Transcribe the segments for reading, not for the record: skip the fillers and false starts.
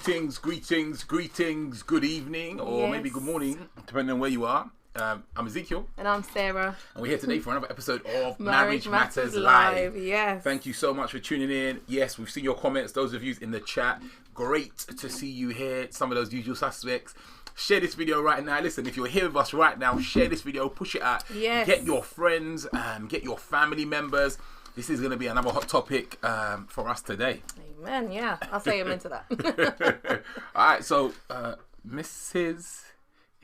Greetings, good evening, or maybe good morning, depending on where you are. I'm Ezekiel. And I'm Sarah. And we're here today for another episode of Marriage Matters Live. Yes. Thank you so much for tuning in. Yes, we've seen your comments, those of you in the chat. Great to see you here. Some of those usual suspects. Share this video right now. Listen, if you're here with us right now, share this video, push it out. Yes. Get your friends, get your family members. This is going to be another hot topic for us today. Amen. Yeah, I'll say amen to that. All right, so Mrs.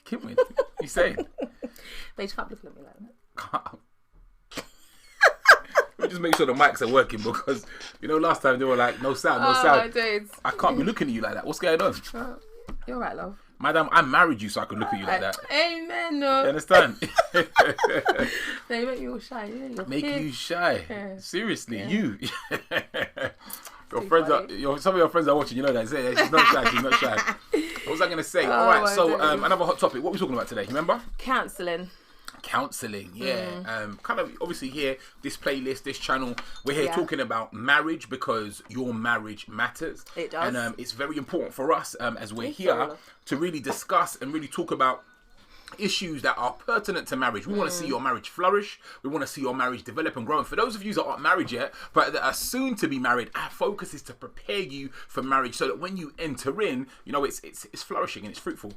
Kimwin, you saying? They just can't look at me like that. Let me just make sure the mics are working, because last time they were like no sound. My days. I can't be looking at you like that. What's going on? You're right, love. Madam, I married you so I could look at you like that. Amen. No. You understand? They make you all shy. Make you shy. Yeah. Seriously, Yeah. you. Your friends some of your friends are watching. You know that. She's not shy. She's not shy. What was I going to say? All right. So another hot topic. What were we talking about today? Remember? Counselling, yeah. Kind of obviously here, this playlist, this channel, we're here talking about marriage because your marriage matters. It does. And it's very important for us as we're here to really discuss and really talk about issues that are pertinent to marriage. We want to see your marriage flourish. We want to see your marriage develop and grow. And for those of you that aren't married yet, but that are soon to be married, our focus is to prepare you for marriage so that when you enter in, it's flourishing and it's fruitful.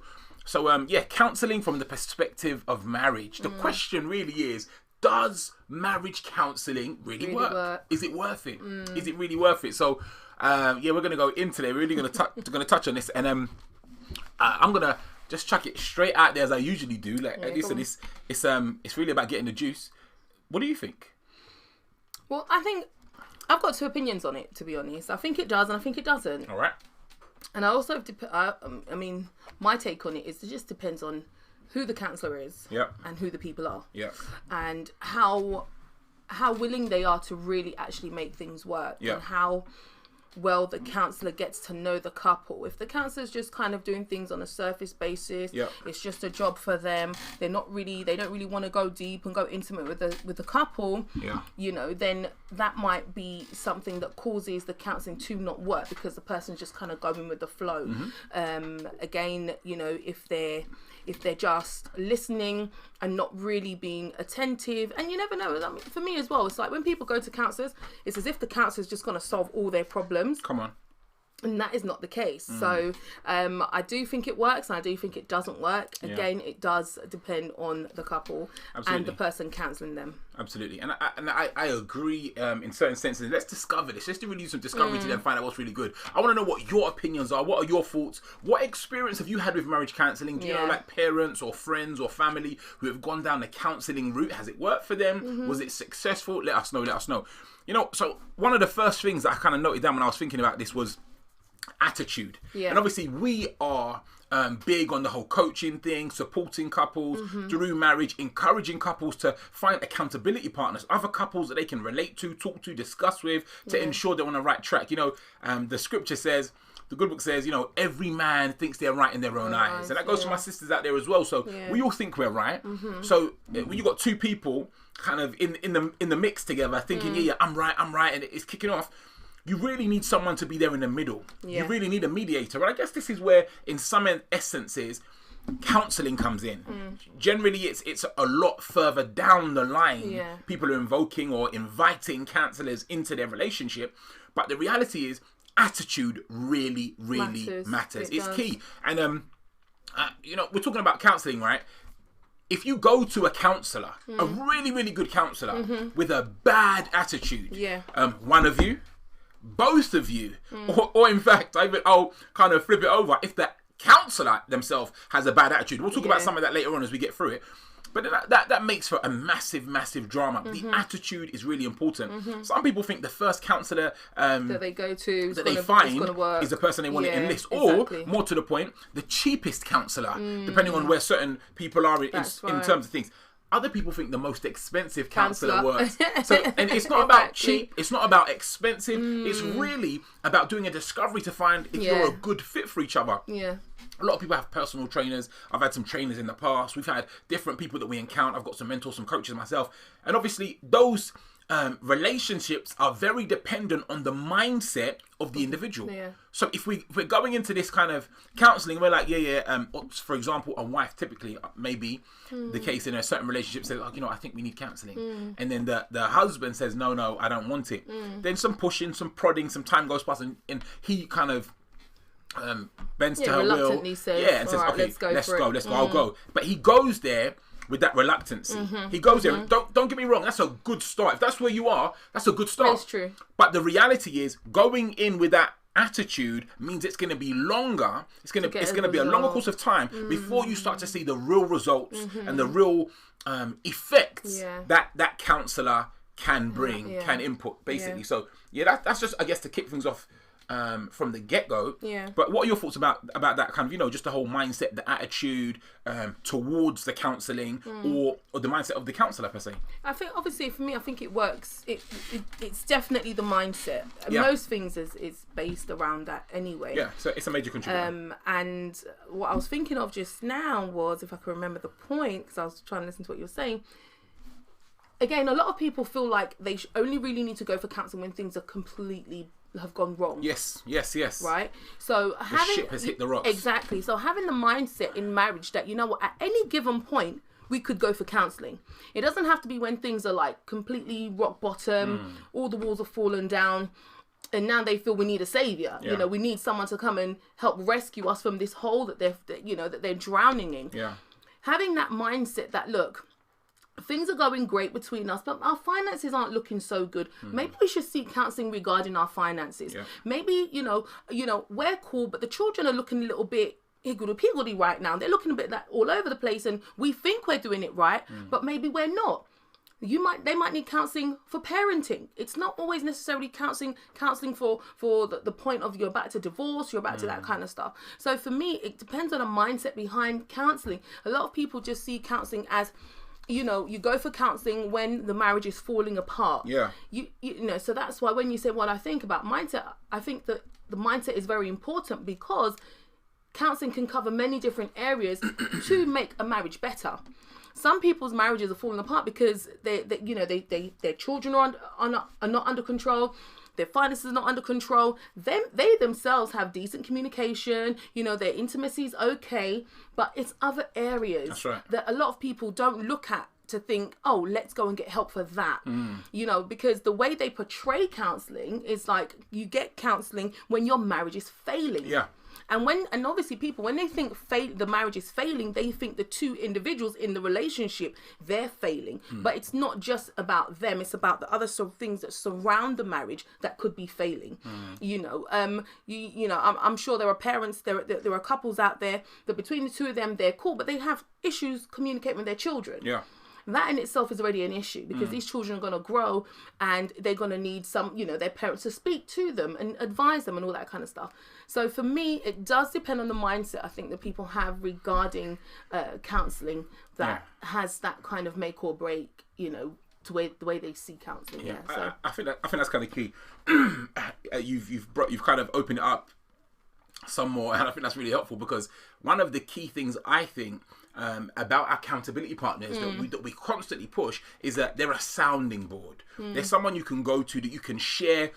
So, counselling from the perspective of marriage. The question really is, does marriage counselling really work? Is it worth it? Is it really worth it? So, we're going to go into there. We're really going to touch on this. And I'm going to just chuck it straight out there as I usually do. Listen, it's really about getting the juice. What do you think? Well, I think I've got two opinions on it, to be honest. I think it does and I think it doesn't. All right. And I also, my take on it is it just depends on who the counsellor is and who the people are. Yeah. And how willing they are to really actually make things work. Yeah. And how well the counsellor gets to know the couple. If the counsellor's just kind of doing things on a surface basis, it's just a job for them. They don't really want to go deep and go intimate with the couple. Then that might be something that causes the counselling to not work because the person's just kind of going with the flow. Again, if they're just listening and not really being attentive, and you never know. I mean, for me as well, it's like when people go to counsellors, it's as if the counsellor's just going to solve all their problems. Come on. And that is not the case. So I do think it works and I do think it doesn't work. Again, it does depend on the couple and the person counselling them. Absolutely. And I agree in certain senses. Let's discover this. Let's really do some discovery to then find out what's really good. I want to know what your opinions are. What are your thoughts? What experience have you had with marriage counselling? Do you know parents or friends or family who have gone down the counselling route? Has it worked for them? Was it successful? Let us know. So one of the first things that I kind of noted down when I was thinking about this was attitude. And obviously we are big on the whole coaching thing, supporting couples through marriage, encouraging couples to find accountability partners, other couples that they can relate to, talk to, discuss with, to ensure they're on the right track. The scripture says, the good book says, every man thinks they're right in their own eyes. And that goes for my sisters out there as well. So we all think we're right. So when you got two people kind of in the mix together thinking, I'm right, and it's kicking off, you really need someone to be there in the middle. You really need a mediator. And I guess this is where, in some essences, counselling comes in. Generally, it's a lot further down the line. People are invoking or inviting counsellors into their relationship. But the reality is, attitude really matters. It's key. And, we're talking about counselling, right? If you go to a counsellor, a really, really good counsellor, with a bad attitude, one of you, both of you, or in fact, I'll kind of flip it over. If the counsellor themselves has a bad attitude, we'll talk about some of that later on as we get through it. But that makes for a massive drama. The attitude is really important. Some people think the first counsellor that they go to that they find is the person they want to enlist, or more to the point, the cheapest counsellor, depending on where certain people are in terms of things. Other people think the most expensive counsellor works. And it's not about cheap. It's not about expensive. It's really about doing a discovery to find if you're a good fit for each other. A lot of people have personal trainers. I've had some trainers in the past. We've had different people that we encounter. I've got some mentors, some coaches myself. And obviously those relationships are very dependent on the mindset of the individual. Yeah. So if we're going into this kind of counselling, we're like, for example, a wife typically maybe the case in a certain relationship says, I think we need counselling. And then the husband says, no, I don't want it. Then some pushing, some prodding, some time goes past, and he kind of bends to her will. Says, and says, okay, let's go. I'll go. But he goes there with that reluctancy. He goes there. Don't get me wrong, that's a good start. If that's where you are, that's a good start. That's true. But the reality is, going in with that attitude means it's going to be longer. It's going to be a longer course of time before you start to see the real results and the real effects that counsellor can bring, can input, basically. Yeah. So that's just, I guess, to kick things off from the get-go. Yeah. But what are your thoughts about that kind of, just the whole mindset, the attitude towards the counselling or the mindset of the counsellor per se? I think, obviously, for me, I think it works. It's definitely the mindset. Yeah. Most things is based around that anyway. Yeah, so it's a major contributor. And what I was thinking of just now was, if I can remember the point, because I was trying to listen to what you were saying, again, a lot of people feel like they only really need to go for counselling when things are completely have gone wrong. Yes. Right? So the ship has hit the rocks. Exactly. So having the mindset in marriage that, at any given point, we could go for counselling. It doesn't have to be when things are like completely rock bottom, all the walls have fallen down, and now they feel we need a saviour. Yeah. We need someone to come and help rescue us from this hole that they're drowning in. Yeah. Having that mindset that, look, things are going great between us, but our finances aren't looking so good. Maybe we should seek counselling regarding our finances. Yeah. Maybe, we're cool, but the children are looking a little bit higgledy-piggledy right now. They're looking a bit like all over the place, and we think we're doing it right, but maybe we're not. They might need counselling for parenting. It's not always necessarily counselling for the point of you're about to divorce, you're about to that kind of stuff. So for me, it depends on the mindset behind counselling. A lot of people just see counselling as, you go for counselling when the marriage is falling apart. Yeah. So that's why when you say what I think about mindset, I think that the mindset is very important, because counselling can cover many different areas to make a marriage better. Some people's marriages are falling apart because their children are not under control. Their finances are not under control. They themselves have decent communication. Their intimacy is okay, but it's other areas That's right. that a lot of people don't look at to think, oh, let's go and get help for that. Because the way they portray counselling is like, you get counselling when your marriage is failing. Yeah. And obviously people, when they think the marriage is failing, they think the two individuals in the relationship, they're failing. But it's not just about them. It's about the other sort of things that surround the marriage that could be failing. I'm sure there are parents, there are couples out there that between the two of them, they're cool, but they have issues communicating with their children. Yeah. That in itself is already an issue, because these children are going to grow and they're going to need their parents to speak to them and advise them and all that kind of stuff. So for me, it does depend on the mindset, I think, that people have regarding counselling that has that kind of make or break, to the way they see counselling. Yeah. So I think that's kind of key. You've kind of opened it up some more, and I think that's really helpful, because one of the key things I think about accountability partners that we constantly push is that they're a sounding board. They're someone you can go to, that you can share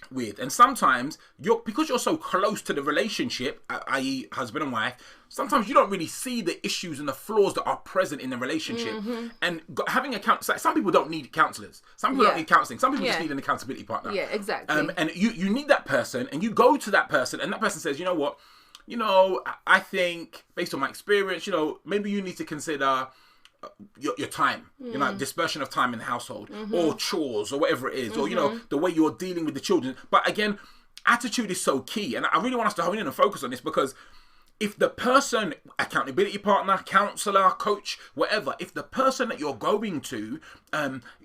with. And sometimes because you're so close to the relationship, i.e. husband and wife, sometimes you don't really see the issues and the flaws that are present in the relationship. And having some people don't need counsellors. Some people don't need counselling. Some people just need an accountability partner. Yeah, exactly. And you need that person, and you go to that person, and that person says, you know what? I think based on my experience, maybe you need to consider your time, dispersion of time in the household, or chores, or whatever it is, or, the way you're dealing with the children. But again, attitude is so key. And I really want us to hone in and focus on this, because if the person, accountability partner, counsellor, coach, whatever, if the person that you're going to,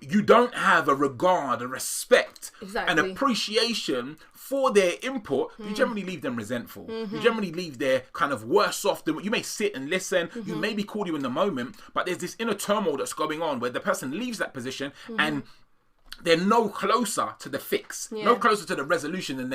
you don't have a regard, a respect, an appreciation for their input, you generally leave them resentful. You generally leave there kind of worse off than you may sit and listen. You may be cordial in the moment, but there's this inner turmoil that's going on where the person leaves that position and they're no closer to the fix, no closer to the resolution than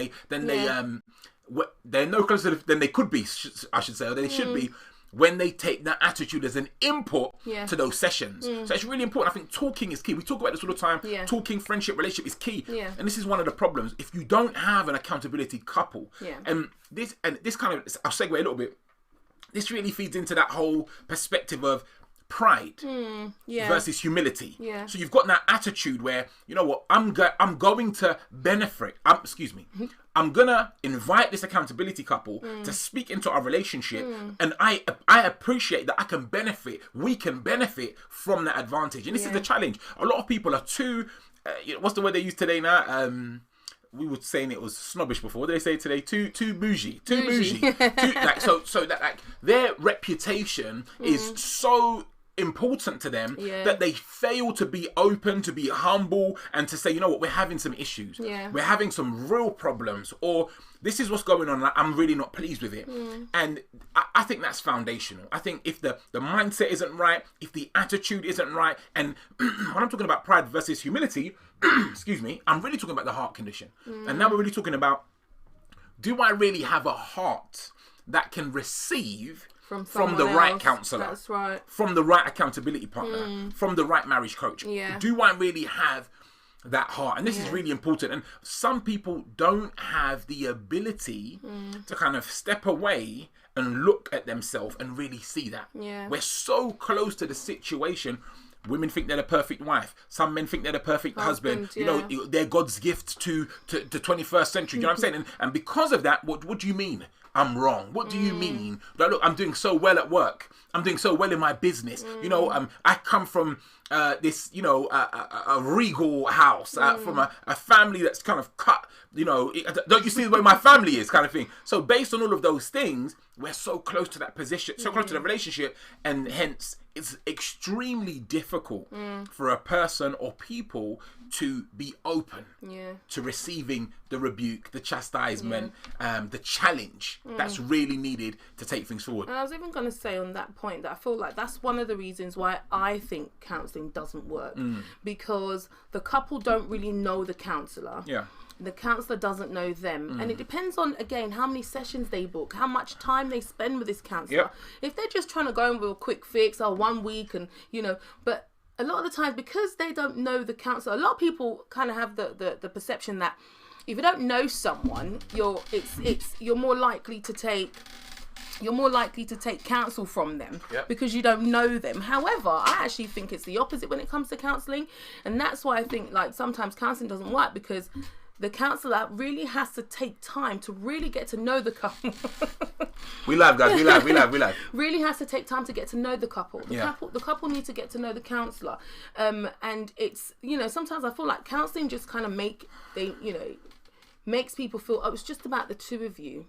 they're no closer than they could be, I should say, or they should be. when they take that attitude as an input to those sessions. So it's really important. I think talking is key. We talk about this all the time. Talking, friendship, relationship is key. And this is one of the problems. If you don't have an accountability couple, and this kind of, I'll segue a little bit, this really feeds into that whole perspective of pride versus humility. So you've got that attitude where, you know what, I'm going to benefit. I'm gonna invite this accountability couple to speak into our relationship, and I appreciate that we can benefit from that advantage. And this is the challenge. A lot of people are too, what's the word they use today now? We were saying it was snobbish before. What do they say today? Too bougie. So that their reputation is so important to them that they fail to be open, to be humble, and to say, you know what, we're having some issues. We're having some real problems, or this is what's going on. I'm really not pleased with it. And I think that's foundational. I think if the mindset isn't right, if the attitude isn't right, and when I'm talking about pride versus humility, I'm really talking about the heart condition. And now we're really talking about, do I really have a heart that can receive from the right counsellor? That's right. From the right accountability partner, from the right marriage coach. Do I really have that heart? And this is really important. And some people don't have the ability to kind of step away and look at themselves and really see that. We're so close to the situation. Women think they're the perfect wife. Some men think they're the perfect husband. You know, they're God's gift to the 21st century. You know what I'm saying? And because of that, what do you mean I'm wrong? What do you mean? Like, look, I'm doing so well at work. I'm doing so well in my business. You know, I come from this, you know, a regal house, from a family that's kind of cut, you know, don't you see the way my family is, kind of thing. So based on all of those things, we're so close to that position, so close to the relationship, and hence it's extremely difficult for a person or people to be open to receiving the rebuke, the chastisement, the challenge that's really needed to take things forward. And I was even going to say on that point that I feel like that's one of the reasons why I think counselling doesn't work, because the couple don't really know the counsellor. The counsellor doesn't know them. And it depends on, again, how many sessions they book, how much time they spend with this counsellor. If they're just trying to go in with a quick fix, 1 week, and, you know, but a lot of the time, because they don't know the counsellor, a lot of people kind of have the perception that if you don't know someone, you're more likely to take counsel from them because you don't know them. However, I actually think it's the opposite when it comes to counselling. And that's why I think, like, sometimes counselling doesn't work, because the counsellor really has to take time to really get to know the couple. We love, guys. We love. Really has to take time to get to know the couple. The couple need to get to know the counsellor. And it's, you know, sometimes I feel like counselling just kind of makes people feel, oh, it's just about the two of you.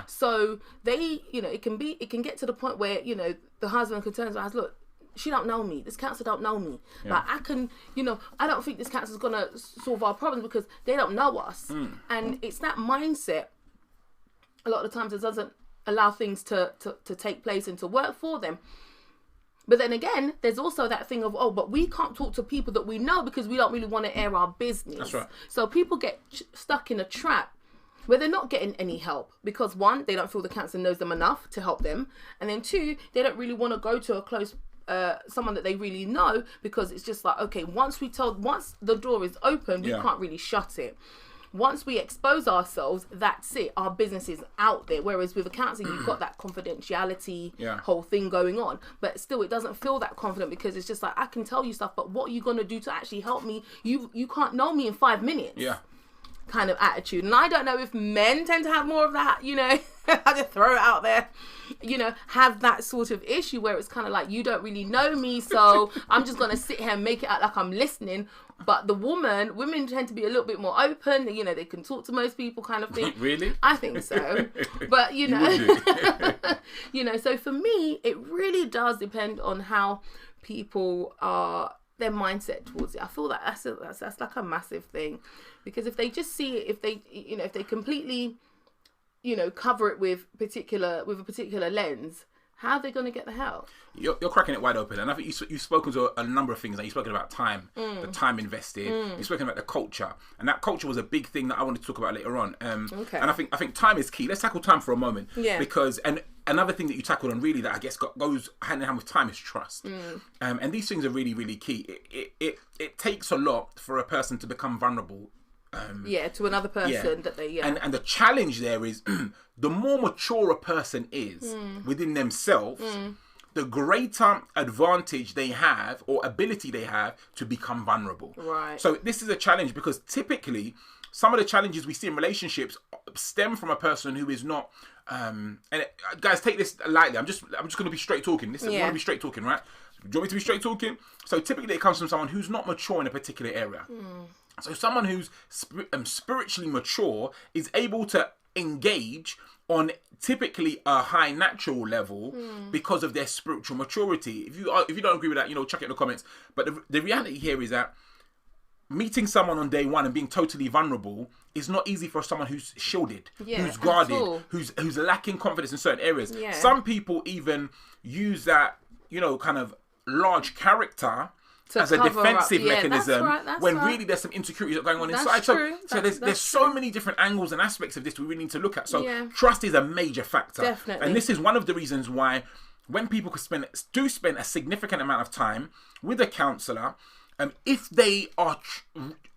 So they, you know, it can get to the point where, you know, the husband can turn around and say, look, she don't know me. This counsellor don't know me. Like, I can, you know, I don't think this counsellor's going to solve our problems because they don't know us. And it's that mindset a lot of the times that doesn't allow things to take place and to work for them. But then again, there's also that thing of, oh, but we can't talk to people that we know because we don't really want to air our business. That's right. So people get stuck in a trap where they're not getting any help because, one, they don't feel the counsellor knows them enough to help them. And then two, they don't really want to go to a close someone that they really know, because it's just like, okay, once the door is open, we can't really shut it. Once we expose ourselves, that's it. Our business is out there. Whereas with a counselling, you've got that confidentiality whole thing going on. But still, it doesn't feel that confident because it's just like, I can tell you stuff, but what are you going to do to actually help me? You can't know me in 5 minutes. Kind of attitude. And I don't know if men tend to have more of that, you know, I just throw it out there, you know, have that sort of issue where it's kind of like, you don't really know me, so I'm just going to sit here and make it out like I'm listening. But women tend to be a little bit more open, you know, they can talk to most people kind of thing. Really? I think so. But, you know, you know, so for me, it really does depend on how people are, their mindset towards it. I feel like that's like a massive thing, because if they just see it, if they completely, you know, cover it with a particular lens, how are they going to get the help? You're cracking it wide open, and I think you've spoken to a number of things. And you've spoken about time, the time invested. You've spoken about the culture, and that culture was a big thing that I wanted to talk about later on. Okay. And I think time is key. Let's tackle time for a moment, because another thing that you tackled on really that I guess goes hand in hand with time is trust. And these things are really, really key. It takes a lot for a person to become vulnerable. To another person that they and the challenge there is the more mature a person is within themselves, the greater advantage they have or ability they have to become vulnerable. Right. So this is a challenge because typically some of the challenges we see in relationships stem from a person who is not guys, take this lightly. I'm just going to be straight talking. I want to be straight talking, right? Do you want me to be straight talking? So typically it comes from someone who's not mature in a particular area. So someone who's spiritually mature is able to engage on typically a high natural level because of their spiritual maturity. If you don't agree with that, chuck it in the comments. But the reality here is that meeting someone on day one and being totally vulnerable is not easy for someone who's shielded, who's guarded, who's lacking confidence in certain areas. Yeah. Some people even use that, kind of large character as a defensive mechanism when really there's some insecurities going on inside. True. So there's so many different angles and aspects of this we really need to look at. So trust is a major factor. Definitely. And this is one of the reasons why when people spend a significant amount of time with a counsellor, if they are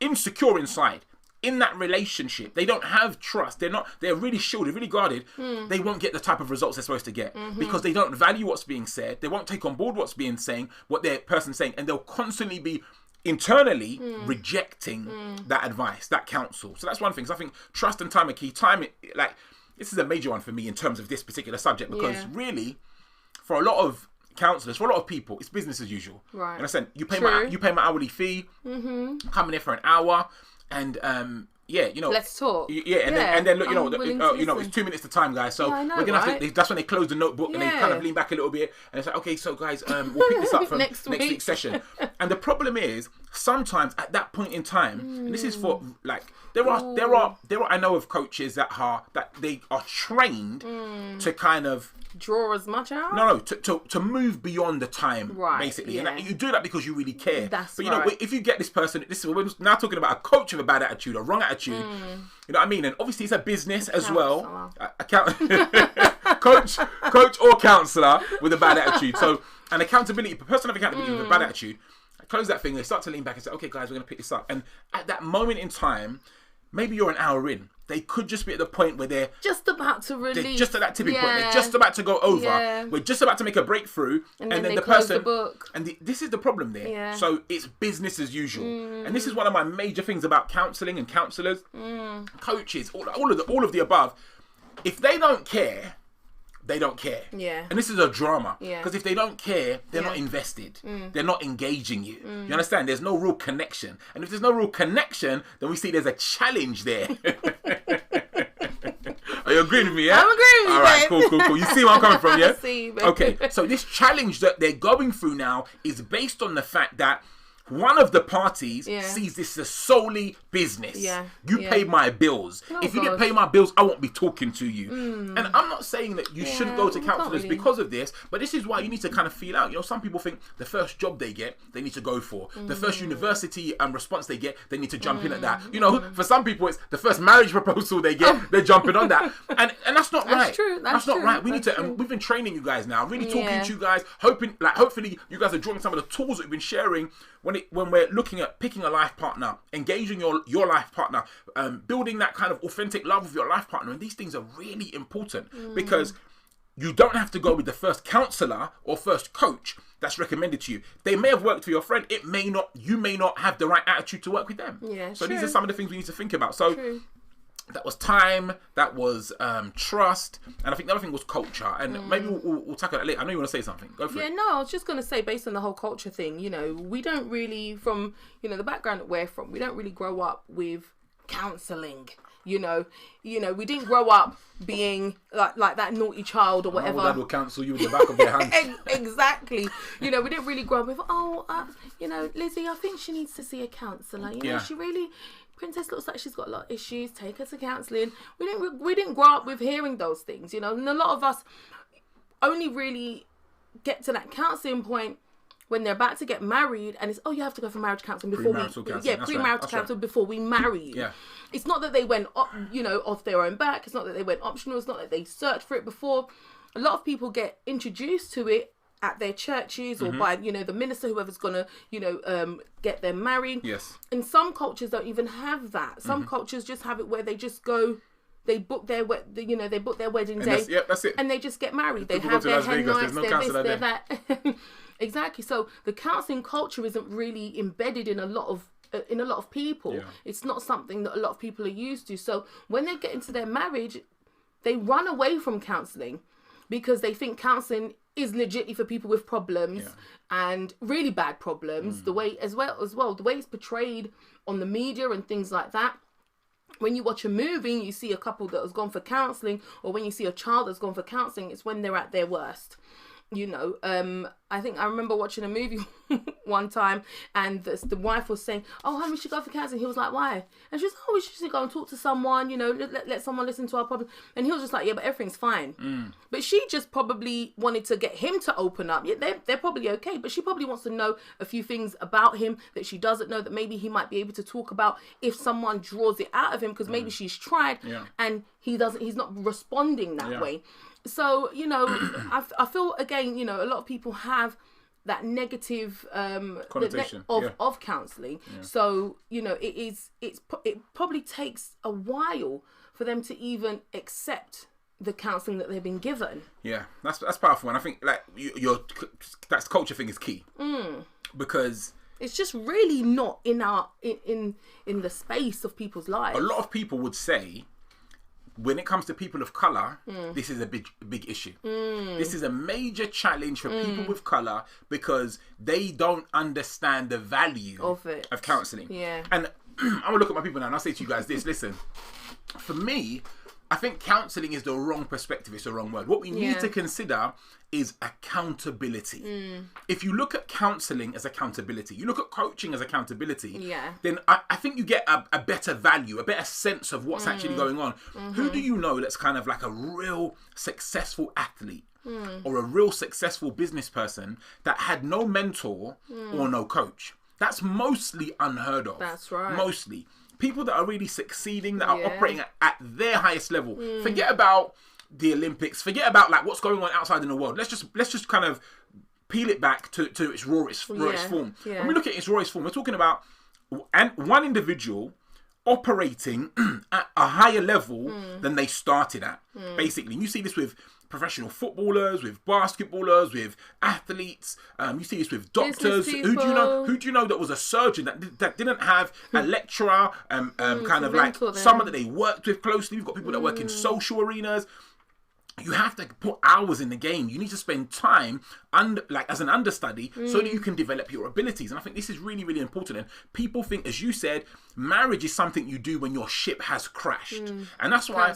insecure inside, in that relationship, they don't have trust. They're really shielded, really guarded. They won't get the type of results they're supposed to get because they don't value what's being said. They won't take on board what their person's saying, and they'll constantly be internally rejecting that advice, that counsel. So that's one thing. So I think trust and time are key. Time, this is a major one for me in terms of this particular subject because really, for a lot of counsellors, for a lot of people, it's business as usual. Right. And I said, you pay my hourly fee, come in there for an hour. And let's talk. And then look, it's 2 minutes to time, guys. So we're gonna have to. That's when they close the notebook and they kind of lean back a little bit, and it's like, okay, so guys, we'll pick this up from next week's session. And the problem is sometimes at that point in time, and this is for there are I know of coaches that they are trained to kind of draw as much out. No, to move beyond the time, basically. And you do that because you really care. But if you get this person, we're now talking about a coach with a bad attitude, a wrong attitude. You know what I mean? And obviously it's a business as well. Coach or counsellor with a bad attitude. So an accountability, a person of accountability with a bad attitude, close that thing. They start to lean back and say, okay, guys, we're going to pick this up. And at that moment in time, maybe you're an hour in. They could just be at the point where they're just about to release. They're just at that tipping point. They're just about to go over. Yeah. We're just about to make a breakthrough, and then the person. This is the problem there. Yeah. So it's business as usual, and this is one of my major things about counselling and counsellors, coaches, all of the above. If they don't care, they don't care. Yeah. And this is a drama. Yeah. Because if they don't care, they're not invested. They're not engaging you. You understand? There's no real connection. And if there's no real connection, then we see there's a challenge there. Are you agreeing with me, yeah? I'm agreeing with you, all right, cool. You see where I'm coming from, yeah? I see, babe. Okay, so this challenge that they're going through now is based on the fact that one of the parties sees this as solely business. Yeah. You paid my bills. If you didn't pay my bills, I won't be talking to you. And I'm not saying that you shouldn't go to counsellors because of this, but this is why you need to kind of feel out. Some people think the first job they get, they need to go for. The first university response they get, they need to jump in at that. For some people, it's the first marriage proposal they get, they're jumping on that. And that's not right. True. That's not right. We need to, and we've been training you guys now, really talking to you guys, hopefully you guys are drawing some of the tools that we've been sharing when we're looking at picking a life partner, engaging your life partner, building that kind of authentic love with your life partner. And these things are really important because you don't have to go with the first counsellor or first coach that's recommended to you. They may have worked for your friend. You may not have the right attitude to work with them. Yeah, so these are some of the things we need to think about. So that was time, that was trust, and I think the other thing was culture. And maybe we'll tackle that later. I know you want to say something. Go for it. Yeah, no, I was just going to say, based on the whole culture thing, we don't really, from, the background that we're from, we don't really grow up with counselling. We didn't grow up being like that naughty child or whatever. Dad will counsel you with the back of their hand. Exactly. We didn't really grow up with, Lizzie, I think she needs to see a counsellor. She really... Princess looks like she's got a lot of issues. Take her to counselling. We didn't grow up with hearing those things, and a lot of us, only really get to that counselling point when they're about to get married, and it's, you have to go for marriage counselling before premarital counselling before we marry you. Yeah. It's not that they went off their own back. It's not that they went optional. It's not that they searched for it before. A lot of people get introduced to it at their churches or by the minister, whoever's gonna get them married. Yes. And some cultures don't even have that. Some cultures just have it where they just go. They book their wedding day. That's it. And they just get married. They have their hen nights, their this, their that. Exactly. So the counselling culture isn't really embedded in a lot of people. Yeah. It's not something that a lot of people are used to. So when they get into their marriage, they run away from counselling because they think counselling is legitly for people with problems and really bad problems. The way as well the way it's portrayed on the media and things like that. When you watch a movie, you see a couple that has gone for counselling, or when you see a child that's gone for counselling, it's when they're at their worst. I think I remember watching a movie one time, and the wife was saying, honey, we should go for counselling. He was like, why? And she was we should go and talk to someone, let someone listen to our problem. And he was just like, yeah, but everything's fine. But she just probably wanted to get him to open up. Yeah, they're probably okay, but she probably wants to know a few things about him that she doesn't know, that maybe he might be able to talk about if someone draws it out of him, because maybe she's tried and he's not responding that way. So, I feel, again, a lot of people have that negative connotation of counselling. Yeah. So, it probably takes a while for them to even accept the counselling that they've been given. Yeah, that's powerful. And I think that culture thing is key. Because it's just really not in the space of people's lives. A lot of people would say, when it comes to people of colour, this is a big issue. This is a major challenge for people with colour because they don't understand the value of counselling. Yeah. And I'm going to look at my people now and I'll say to you guys this. Listen, for me, I think counselling is the wrong perspective. It's the wrong word. What we need to consider is accountability. If you look at counselling as accountability, you look at coaching as accountability, then I think you get a better value, a better sense of what's actually going on. Who do you know that's kind of like a real successful athlete or a real successful business person that had no mentor or no coach? That's mostly unheard of. That's right. Mostly. People that are really succeeding, that are operating at their highest level. Forget about the Olympics. Forget about what's going on outside in the world. Let's just kind of peel it back to its rawest form. Yeah. When we look at its rawest form, we're talking about one individual operating at a higher level than they started at. Basically, and you see this with professional footballers, with basketballers, with athletes. You see this with doctors. Who do you know that was a surgeon that didn't have a lecturer? Kind of like someone that they worked with closely. We've got people that work in social arenas. You have to put hours in the game. You need to spend time as an understudy so that you can develop your abilities. And I think this is really, really important. And people think, as you said, marriage is something you do when your ship has crashed. And that's why,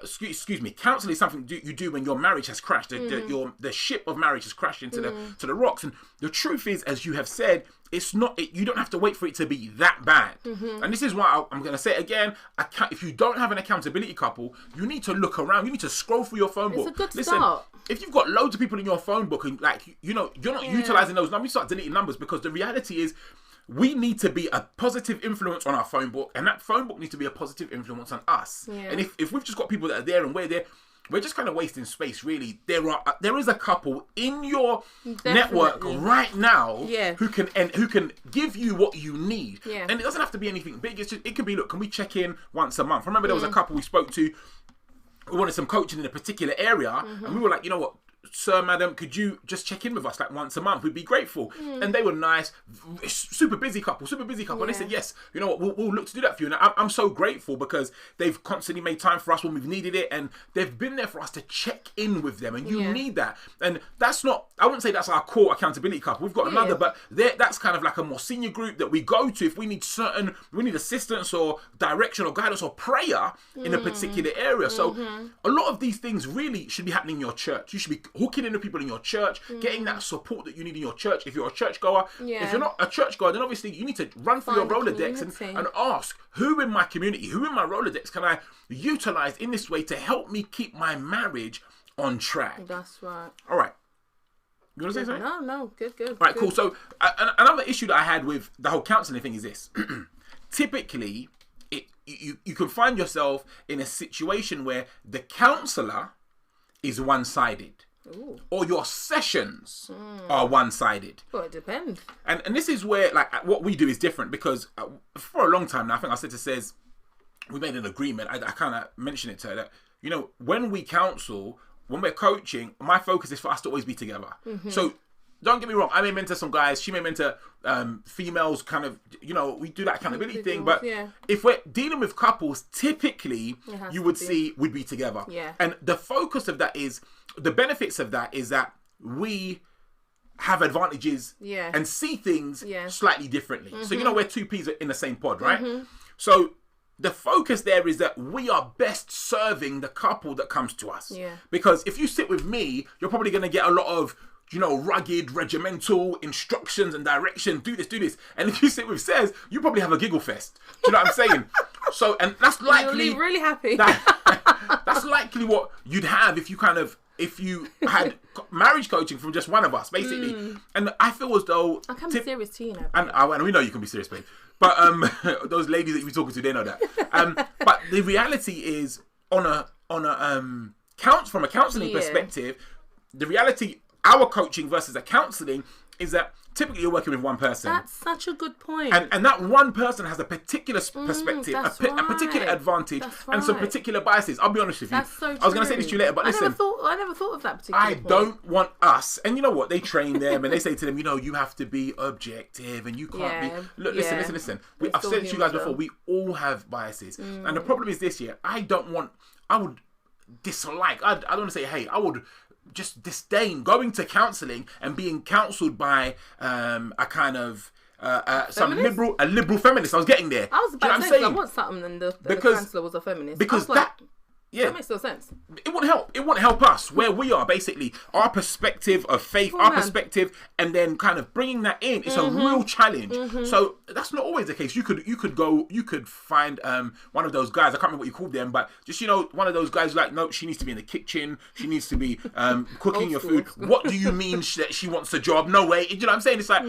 excuse me, counselling is something you do when your marriage has crashed. The ship of marriage has crashed into the rocks. And the truth is, as you have said, it's not. You don't have to wait for it to be that bad. And this is why I'm going to say it again. If you don't have an accountability couple, you need to look around. You need to scroll through your phone book. It's a good start. If you've got loads of people in your phone book and you're not utilising those numbers, you start deleting numbers, because the reality is we need to be a positive influence on our phone book, and that phone book needs to be a positive influence on us. Yeah. And if we've just got people that are there and we're there, we're just kind of wasting space, really. There is a couple in your network right now who can give you what you need. Yeah. And it doesn't have to be anything big. It can be, look, can we check in once a month? I remember there was a couple we spoke to who wanted some coaching in a particular area, and we were like, you know what, sir, madam, could you just check in with us once a month? We'd be grateful. And they were nice, super busy couple. And they said, yes, you know what, we'll look to do that for you. And I'm so grateful because they've constantly made time for us when we've needed it, and they've been there for us to check in with them, and you need that. And that's not, I wouldn't say that's our core accountability couple. We've got another, but that's kind of like a more senior group that we go to if we need assistance or direction or guidance or prayer in a particular area. So a lot of these things really should be happening in your church. You should be hooking into people in your church, getting that support that you need in your church. If you're a churchgoer, if you're not a churchgoer, then obviously you need to run through your Rolodex and ask, who in my community, who in my Rolodex can I utilize in this way to help me keep my marriage on track. That's right. All right. You want to say something? No. Good. All right, good. cool. So another issue that I had with the whole counselling thing is this. Typically, you can find yourself in a situation where the counsellor is one-sided. Ooh. Or your sessions are one-sided. Well, it depends. And this is where, like, what we do is different because for a long time now, I think I said to Says, we made an agreement. I kind of mentioned it to her that, you know, when we counsel, when we're coaching, my focus is for us to always be together. Mm-hmm. So don't get me wrong. I may mentor some guys. She may mentor females, kind of, you know, we do that accountability thing. But if we're dealing with couples, typically you would see we'd be together. Yeah. And the focus of that is, the benefits of that is that we have advantages and see things slightly differently. Mm-hmm. So, you know, we're two peas in the same pod, right? Mm-hmm. So the focus there is that we are best serving the couple that comes to us. Yeah. Because if you sit with me, you're probably going to get a lot of, you know, rugged, regimental instructions and direction. Do this. And if you sit with Says, you probably have a giggle fest. Do you know what I'm saying? So, and that's likely... You'll be really happy. That's likely what you'd have if you had marriage coaching from just one of us, basically. And I feel as though... I can be serious too, you know. And we know you can be serious, babe. But those ladies that you're talking to, they know that. But the reality is, from a counselling perspective, the reality, our coaching versus a counselling, is that typically you're working with one person. That's such a good point. And that one person has a particular perspective, a particular advantage, and some particular biases. I'll be honest with you. That's so true. I was going to say this to you later, but listen. I never thought of that particular point. Don't want us, and you know what? They train them and they say to them, you know, you have to be objective and you can't be... Look, listen. I've said it to you guys before, we all have biases. And the problem is this year, I would dislike, I don't want to say hate, I would just disdain going to counselling and being counselled by a kind of some liberal feminist. I was getting there. I was about to say, I want something, and the counsellor was a feminist. Because that makes no sense. It wouldn't help us where we are, basically. Our perspective of faith, perspective, and then kind of bringing that in. It's a real challenge. So that's not always the case. You could find one of those guys, I can't remember what you called them, but just, you know, one of those guys like, no, she needs to be in the kitchen. She needs to be cooking your food. What do you mean that she wants a job? No way. You know what I'm saying? It's like,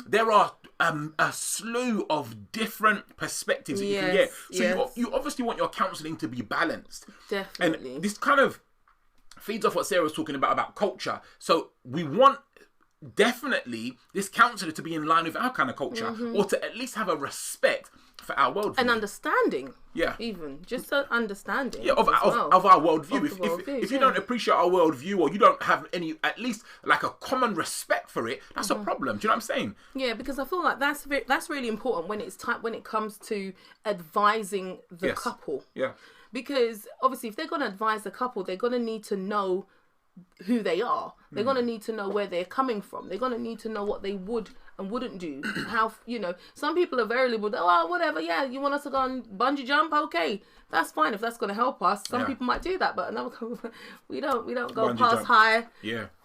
there are a slew of different perspectives that you can get. So you obviously want your counselling to be balanced. Definitely. And this kind of feeds off what Sarah was talking about culture. So we want definitely this counsellor to be in line with our kind of culture, or to at least have a respect for our worldview. An understanding. Yeah. Even. Just an understanding. Yeah, of our worldview. If you don't appreciate our worldview, or you don't have any, at least like a common respect for it, that's a problem. Do you know what I'm saying? Yeah, because I feel like that's really important when it comes to advising the couple. Yeah. Because obviously if they're going to advise the couple, they're going to need to know who they are. They're going to need to know where they're coming from. They're going to need to know what they would and wouldn't do. How, you know, some people are very liberal. Oh, whatever. Yeah, you want us to go on bungee jump? Okay, that's fine if that's going to help us. Some people might do that, but another we don't go bungee past jump. High.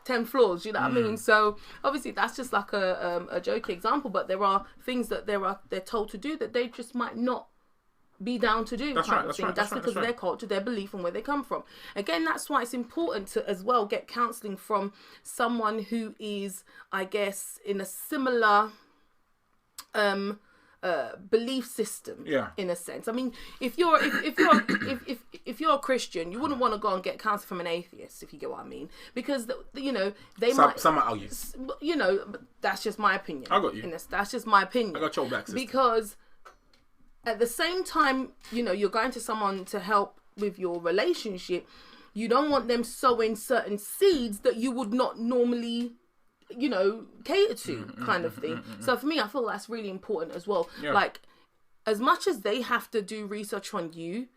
10 floors, you know what I mean? So obviously that's just like a jokey example, but there are things that they're told to do that they just might not be down to do. That's because of their culture, their belief, and where they come from. Again, that's why it's important to as well get counselling from someone who is, I guess, in a similar belief system. In a sense. I mean, if you're a Christian, you wouldn't want to go and get counsel from an atheist, if you get what I mean, because you know they might. Some might argue. You know, that's just my opinion. I got you. That's just my opinion. I got your back, sister. Because at the same time, you know, you're going to someone to help with your relationship, you don't want them sowing certain seeds that you would not normally, you know, cater to, kind of thing. So for me, I feel that's really important as well. Like, as much as they have to do research on you,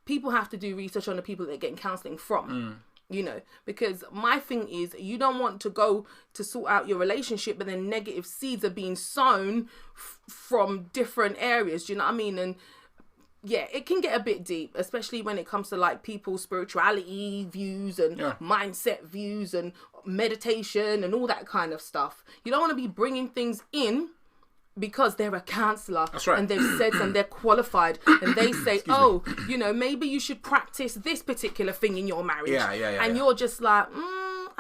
people have to do research on the people they're getting counselling from. You know, because my thing is, you don't want to go to sort out your relationship, but then negative seeds are being sown from different areas. You know what I mean? And yeah, it can get a bit deep, especially when it comes to like people's spirituality views and mindset views and meditation and all that kind of stuff. You don't want to be bringing things in because they're a counsellor. That's right. And they've said and they're qualified, and they say, oh, you know, maybe you should practice this particular thing in your marriage. And you're just like,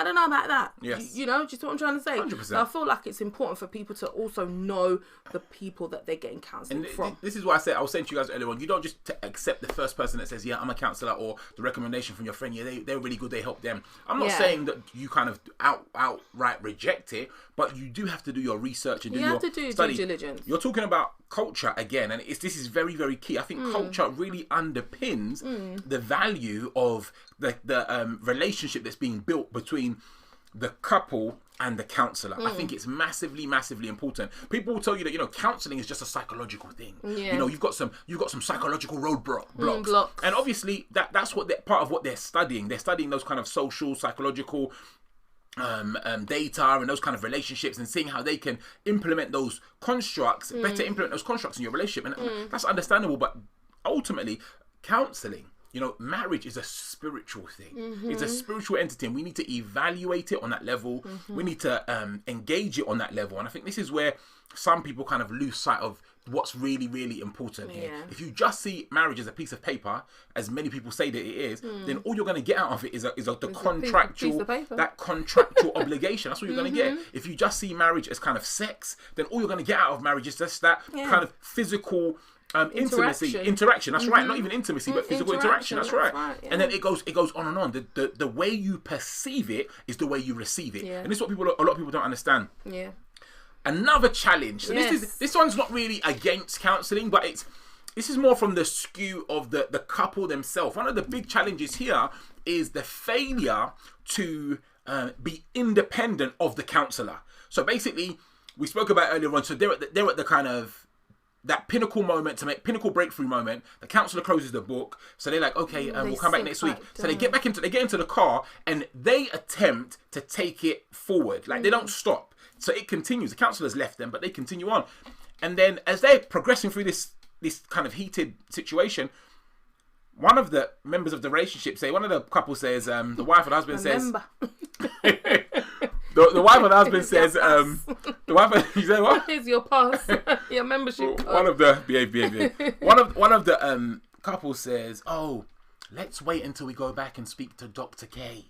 I don't know about that. Yes. You know, just what I'm trying to say. 100%. So I feel like it's important for people to also know the people that they're getting counselling from. This is why I was saying to you guys earlier on, you don't just accept the first person that says, yeah, I'm a counsellor, or the recommendation from your friend, yeah, they're really good, they help them. I'm not saying that you kind of outright reject it, but you do have to do your research and do your study. Due diligence. You're talking about culture again, and this is very, very key. I think culture really underpins the value of the relationship that's being built between the couple and the counsellor. I think it's massively, massively important. People will tell you that, you know, counselling is just a psychological thing. You know, you've got some psychological roadblocks. And obviously that's what part of what they're studying. They're studying those kind of social, psychological data and those kind of relationships, and seeing how they can implement those constructs, better implement those constructs in your relationship. And that's understandable, but ultimately, counselling, you know, marriage is a spiritual thing. It's a spiritual entity, and we need to evaluate it on that level. We need to engage it on that level. And I think this is where some people kind of lose sight of what's really, really important here. If you just see marriage as a piece of paper, as many people say that it is, then all you're going to get out of it is the contractual, that contractual obligation. That's what you're going to get. If you just see marriage as kind of sex, then all you're going to get out of marriage is just that kind of physical interaction. That's right. Not even intimacy, but physical interaction. That's right. And then it goes on and on. The way you perceive it is the way you receive it. And this is what a lot of people don't understand. Another challenge. So this one's not really against counselling, but this is more from the skew of the couple themselves. One of the big challenges here is the failure to be independent of the counsellor. So basically, we spoke about earlier on. So they're at the kind of that pinnacle breakthrough moment. The counsellor closes the book, so they're like, okay, we'll come back next week. So they get into the car, and they attempt to take it forward. Like they don't stop. So it continues. The counsellor's left them, but they continue on. And then as they're progressing through this kind of heated situation, one of the members of the relationship one of the couple says, the wife and husband says, the wife and husband says, the wife, you say what? Here's your pass, your membership card. One of the, behave. One of the couple says, oh, let's wait until we go back and speak to Dr. K.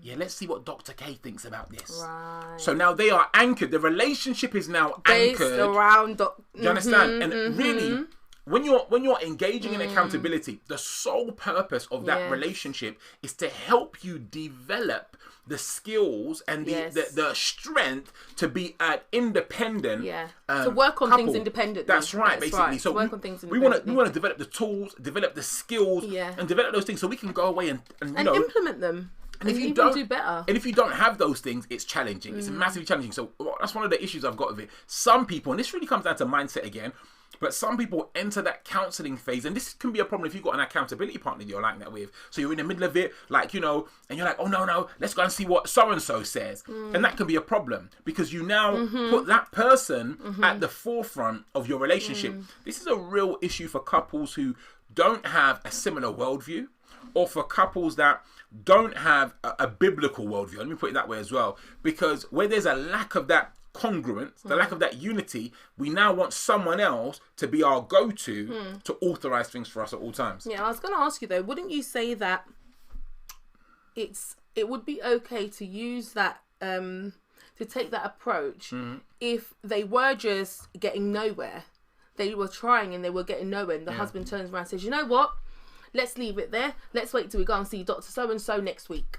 Yeah, let's see what Dr. K thinks about this. Right. So now they are anchored. The relationship is now based anchored around. Do you understand? And really, when you're engaging in accountability, the sole purpose of that relationship is to help you develop the skills and the strength to be an independent to work on couple. Things independently. That's right, basically. Right. So work on things we want to develop the tools, develop the skills, and develop those things so we can go away and you know, implement them. And if you don't do better, and if you don't have those things, it's challenging. It's massively challenging. So that's one of the issues I've got with it. Some people, and this really comes down to mindset again, but some people enter that counselling phase, and this can be a problem if you've got an accountability partner you're like that with. So you're in the middle of it, like, you know, and you're like, oh no, let's go and see what so-and-so says. And that can be a problem because you now put that person at the forefront of your relationship. This is a real issue for couples who don't have a similar worldview, or for couples that don't have a biblical worldview. Let me put it that way as well. Because where there's a lack of that congruence, the lack of that unity, we now want someone else to be our go-to to authorize things for us at all times. Yeah, I was going to ask you though, wouldn't you say that it would be okay to use that, to take that approach if they were just getting nowhere? They were trying and they were getting nowhere, and the husband turns around and says, you know what? Let's leave it there. Let's wait till we go and see Dr. So-and-so next week.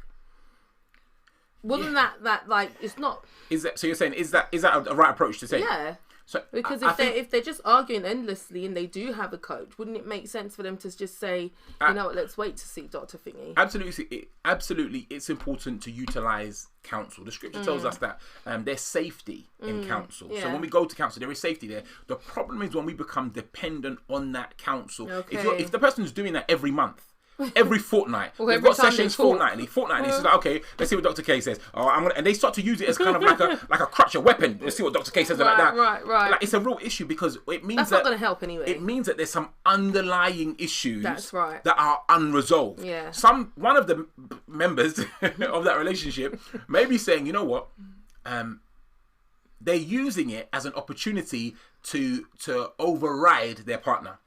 Wasn't that like, it's not... Is that, so you're saying, is that a right approach to take? Yeah. So because if they're just arguing endlessly and they do have a coach, wouldn't it make sense for them to just say, you know what, let's wait to see Dr. Thingy? Absolutely, it's important to utilise counsel. The scripture tells us that there's safety in counsel. Yeah. So when we go to counsel, there is safety there. The problem is when we become dependent on that counsel. Okay. If the person's doing that every month, every fortnight, we've got sessions fortnightly. So it's like, okay, let's see what Dr. K says. And they start to use it as kind of like a crutch, a weapon. Let's see what Dr. K says about that. Right. Like, it's a real issue because it means that's not going to help anyway. It means that there's some underlying issues that are unresolved. Yeah. One of the members of that relationship may be saying, you know what, they're using it as an opportunity to override their partner.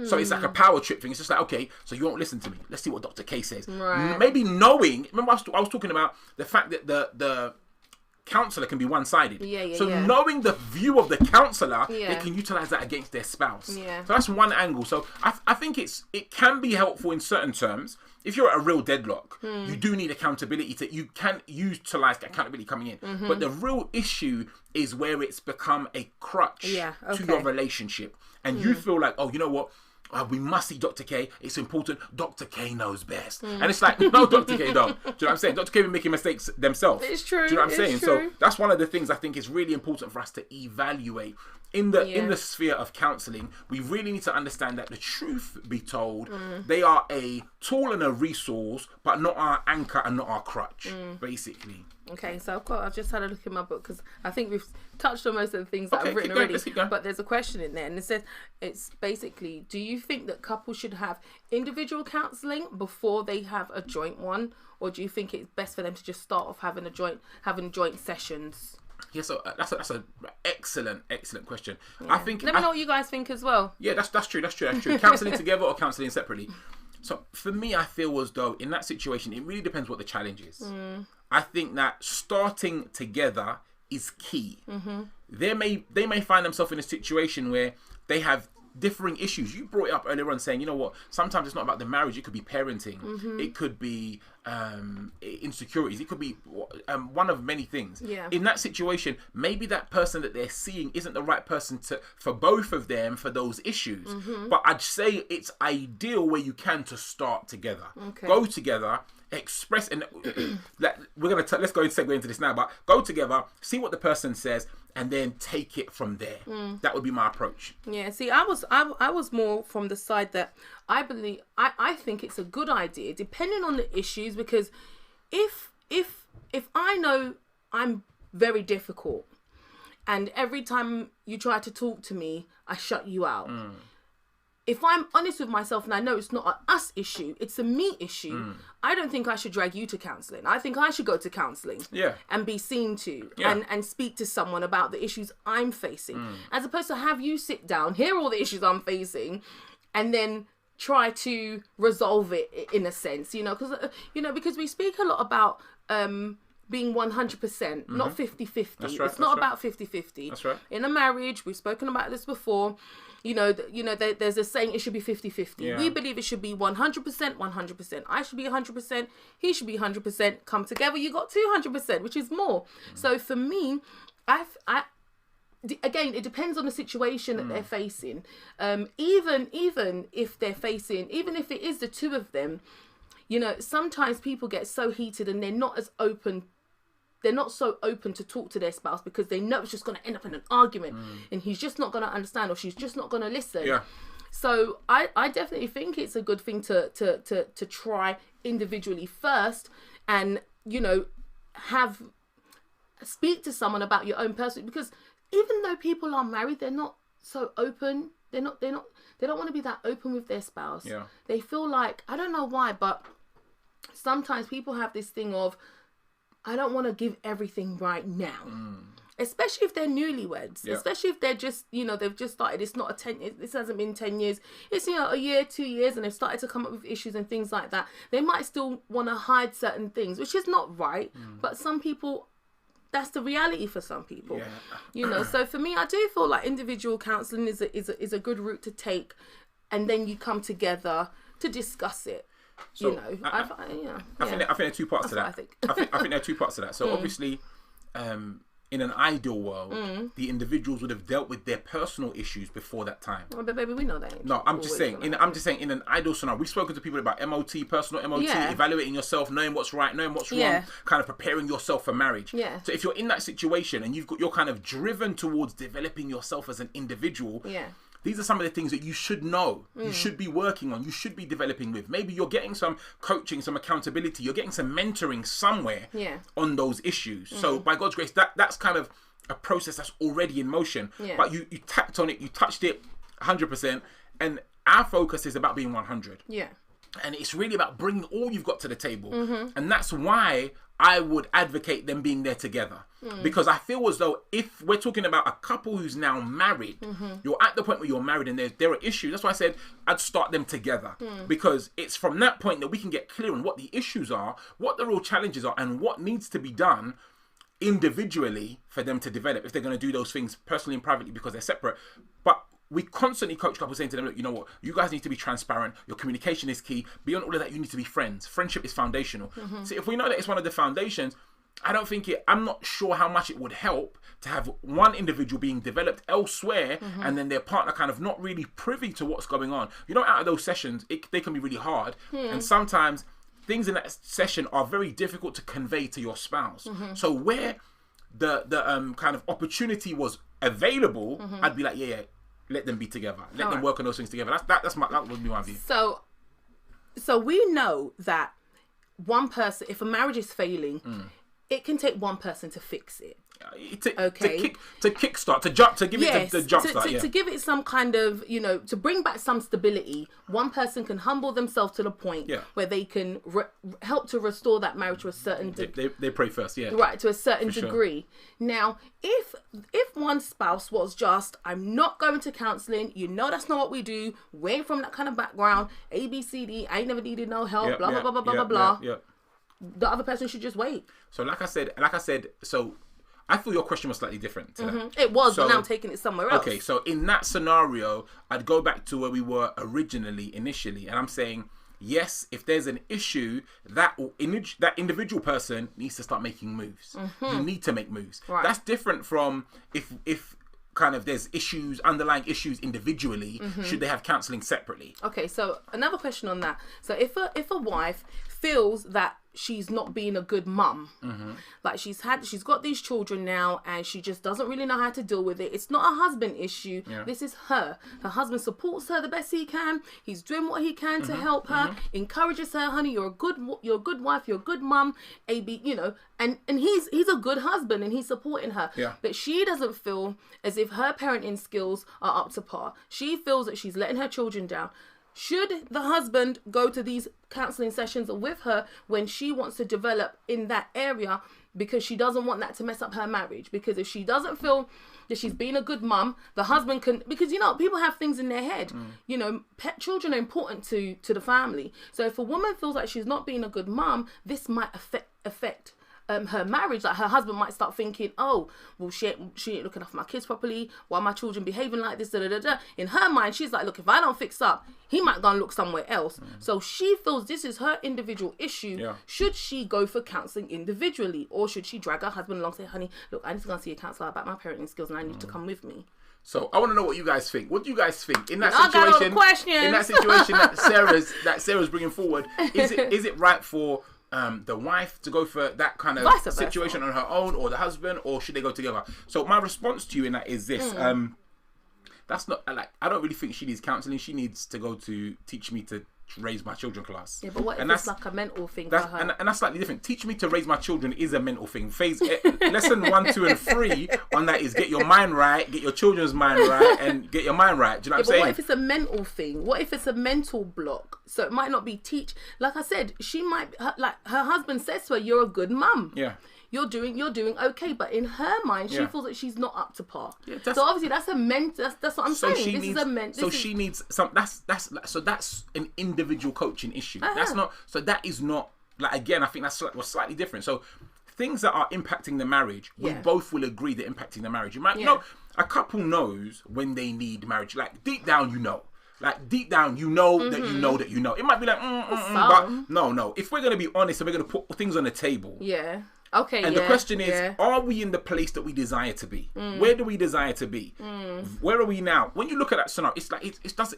So it's like a power trip thing. It's just like, okay, so you won't listen to me. Let's see what Dr. K says. Right. Maybe knowing, remember I was talking about the fact that the counsellor can be one-sided. So knowing the view of the counsellor, they can utilise that against their spouse. So that's one angle. So I think it can be helpful in certain terms. If you're at a real deadlock, you do need accountability. You can utilise accountability coming in. But the real issue is where it's become a crutch to your relationship. And you feel like, oh, you know what? We must see Dr. K. It's important. Dr. K knows best. And it's like, no, Dr. K don't. Do you know what I'm saying? Dr. K be making mistakes themselves. It's true. Do you know what I'm saying? True. So that's one of the things I think is really important for us to evaluate. In the sphere of counselling, we really need to understand that the truth be told, they are a tool and a resource, but not our anchor and not our crutch, basically. Okay, so I've just had a look in my book because I think we've touched on most of the things that I've written already. But there's a question in there, and it says, it's basically, do you think that couples should have individual counselling before they have a joint one, or do you think it's best for them to just start off having joint sessions? Yeah, so that's an excellent question. I think. Let me know what you guys think as well. Yeah, that's true. Counselling together or counselling separately. So for me, I feel as though in that situation, it really depends what the challenge is. I think that starting together is key. They may find themselves in a situation where they have differing issues. You brought it up earlier on saying, you know what, sometimes it's not about the marriage, it could be parenting, it could be insecurities, it could be one of many things. In that situation, maybe that person that they're seeing isn't the right person for both of them for those issues. But I'd say it's ideal where you can to start together. Go together, express, and let's go and segue into this now, but go together, see what the person says, and then take it from there. That would be my approach. Yeah, see, I was more from the side that I think it's a good idea, depending on the issues, because if I know I'm very difficult, and every time you try to talk to me, I shut you out. If I'm honest with myself and I know it's not an us issue, it's a me issue, I don't think I should drag you to counselling. I think I should go to counselling and be seen to and speak to someone about the issues I'm facing, as opposed to have you sit down, hear all the issues I'm facing, and then try to resolve it in a sense, because we speak a lot about being 100%, not 50-50. It's not about 50-50. That's right. In a marriage, we've spoken about this before. There's a saying it should be 50-50. We believe it should be 100%. I should be 100%. He should be 100%. Come together, you got 200%, which is more. So for me, again, it depends on the situation that they're facing. Even if it is the two of them, sometimes people get so heated and they're not so open to talk to their spouse because they know it's just going to end up in an argument and he's just not going to understand or she's just not going to listen. So I definitely think it's a good thing to try individually first, and speak to someone about your own person, because even though people are married, they're not so open. They don't want to be that open with their spouse. They feel like, I don't know why, but sometimes people have this thing of, I don't want to give everything right now. Especially if they're newlyweds. Especially if they're just, they've just started. It's not this hasn't been 10 years. It's, a year, 2 years, and they've started to come up with issues and things like that. They might still want to hide certain things, which is not right. But some people, that's the reality for some people. So for me, I do feel like individual counselling is a good route to take, and then you come together to discuss it. So, I think there are two parts to that. I think there are two parts to that. So obviously, in an ideal world, the individuals would have dealt with their personal issues before that time. Well, but baby, we know that. No, I'm just saying. In an ideal scenario, we've spoken to people about MOT, personal MOT, evaluating yourself, knowing what's right, knowing what's wrong, kind of preparing yourself for marriage. So if you're in that situation and you're kind of driven towards developing yourself as an individual. These are some of the things that you should know, you should be working on, you should be developing with. Maybe you're getting some coaching, some accountability, you're getting some mentoring somewhere on those issues. So by God's grace, that's kind of a process that's already in motion. But you tapped on it, you touched it 100%, and our focus is about being 100. And it's really about bringing all you've got to the table. And that's why I would advocate them being there together. Because I feel as though if we're talking about a couple who's now married, you're at the point where you're married and there are issues. That's why I said I'd start them together. Because it's from that point that we can get clear on what the issues are, what the real challenges are, and what needs to be done individually for them to develop if they're going to do those things personally and privately because they're separate. But we constantly coach couples saying to them, look, you know what, you guys need to be transparent. Your communication is key. Beyond all of that, you need to be friends. Friendship is foundational. So if we know that it's one of the foundations, I'm not sure how much it would help to have one individual being developed elsewhere and then their partner kind of not really privy to what's going on. You know, out of those sessions, they can be really hard. And sometimes things in that session are very difficult to convey to your spouse. So where the kind of opportunity was available, I'd be like, yeah, let them be together. Let them work on those things together. That would be my view. So we know that one person, if a marriage is failing, it can take one person to fix it. To kickstart, to give it the jump start. To give it some kind of, to bring back some stability, one person can humble themselves to the point where they can help to restore that marriage to a certain degree. They pray first, Right, to a certain degree. Sure. Now, if one spouse was just, I'm not going to counselling, that's not what we do, we ain't from that kind of background, A, B, C, D, I ain't never needed no help, blah, blah, blah, blah, blah. The other person should just wait. So like I said, so I thought your question was slightly different to that. It was, but now I'm taking it somewhere else. Okay, so in that scenario, I'd go back to where we were initially, and I'm saying, yes, if there's an issue, that individual person needs to start making moves. You need to make moves. Right. That's different from if kind of there's underlying issues individually, should they have counselling separately? Okay, so another question on that. So if a wife feels that she's not being a good mum, like she's got these children now and she just doesn't really know how to deal with it. It's not a husband issue. This is her husband supports her the best he can. He's doing what he can to help her, encourages her, honey, you're a good wife, you're a good mum, and he's a good husband and he's supporting her. But she doesn't feel as if her parenting skills are up to par. She feels that she's letting her children down. Should the husband go to these counselling sessions with her when she wants to develop in that area because she doesn't want that to mess up her marriage? Because if she doesn't feel that she's being a good mum, the husband can... Because, people have things in their head. Children are important to the family. So if a woman feels like she's not being a good mum, this might affect her marriage. Like her husband might start thinking, oh, well, she ain't looking after my kids properly, why are my children behaving like this, In her mind, she's like, look, if I don't fix up, he might go and look somewhere else. So she feels this is her individual issue. Should she go for counselling individually, or should she drag her husband along and say, honey, look, I need to go and see a counsellor about my parenting skills and I need to come with me? So I want to know what you guys think. What do you guys think in that situation? that Sarah's bringing forward? Is it right for the wife to go for that kind of situation on her own, or the husband, or should they go together? So my response to you in that is this: that's not I don't really think she needs counselling. She needs to go to Teach Me to Raise My Children class. Yeah, but what if it's like a mental thing for her? And that's slightly different. Teach Me to Raise My Children is a mental thing. Lesson 1, 2, and 3 on that is get your mind right, get your children's mind right, and get your mind right. Do you know what I'm saying? What if it's a mental thing? What if it's a mental block? So it might not be like I said, she might, like her husband says to her, you're a good mum. Yeah. You're doing okay, but in her mind, she feels that she's not up to par. Yeah, so obviously, that's what I'm saying. She needs some. That's an individual coaching issue. That's not. So that is not like, again. I think that's slightly different. So things that are impacting the marriage, we both will agree they're impacting the marriage. You might, a couple knows when they need marriage. Like deep down, Like deep down, that you know. It might be like, but no. If we're gonna be honest and we're gonna put things on the table, okay. And the question is, are we in the place that we desire to be? Where do we desire to be? Where are we now? When you look at that scenario, it's like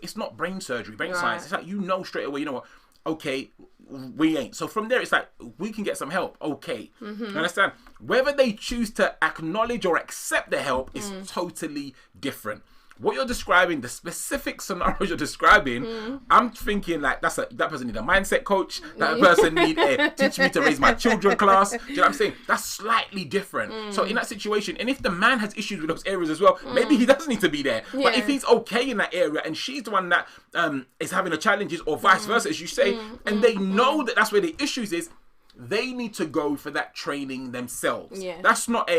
it's not brain surgery, brain science. It's like straight away. You know what? Okay, we ain't. So from there, it's like we can get some help. Okay, you understand? Whether they choose to acknowledge or accept the help is totally different. What you're describing, the specific scenarios you're describing, I'm thinking like that person need a mindset coach, that person need a Teach Me to Raise My Children class. Do you know what I'm saying? That's slightly different. So in that situation, and if the man has issues with those areas as well, maybe he doesn't need to be there. Yeah. But if he's okay in that area and she's the one that is having the challenges, or vice versa, as you say, and they know that that's where the issues is, they need to go for that training themselves. Yeah. That's not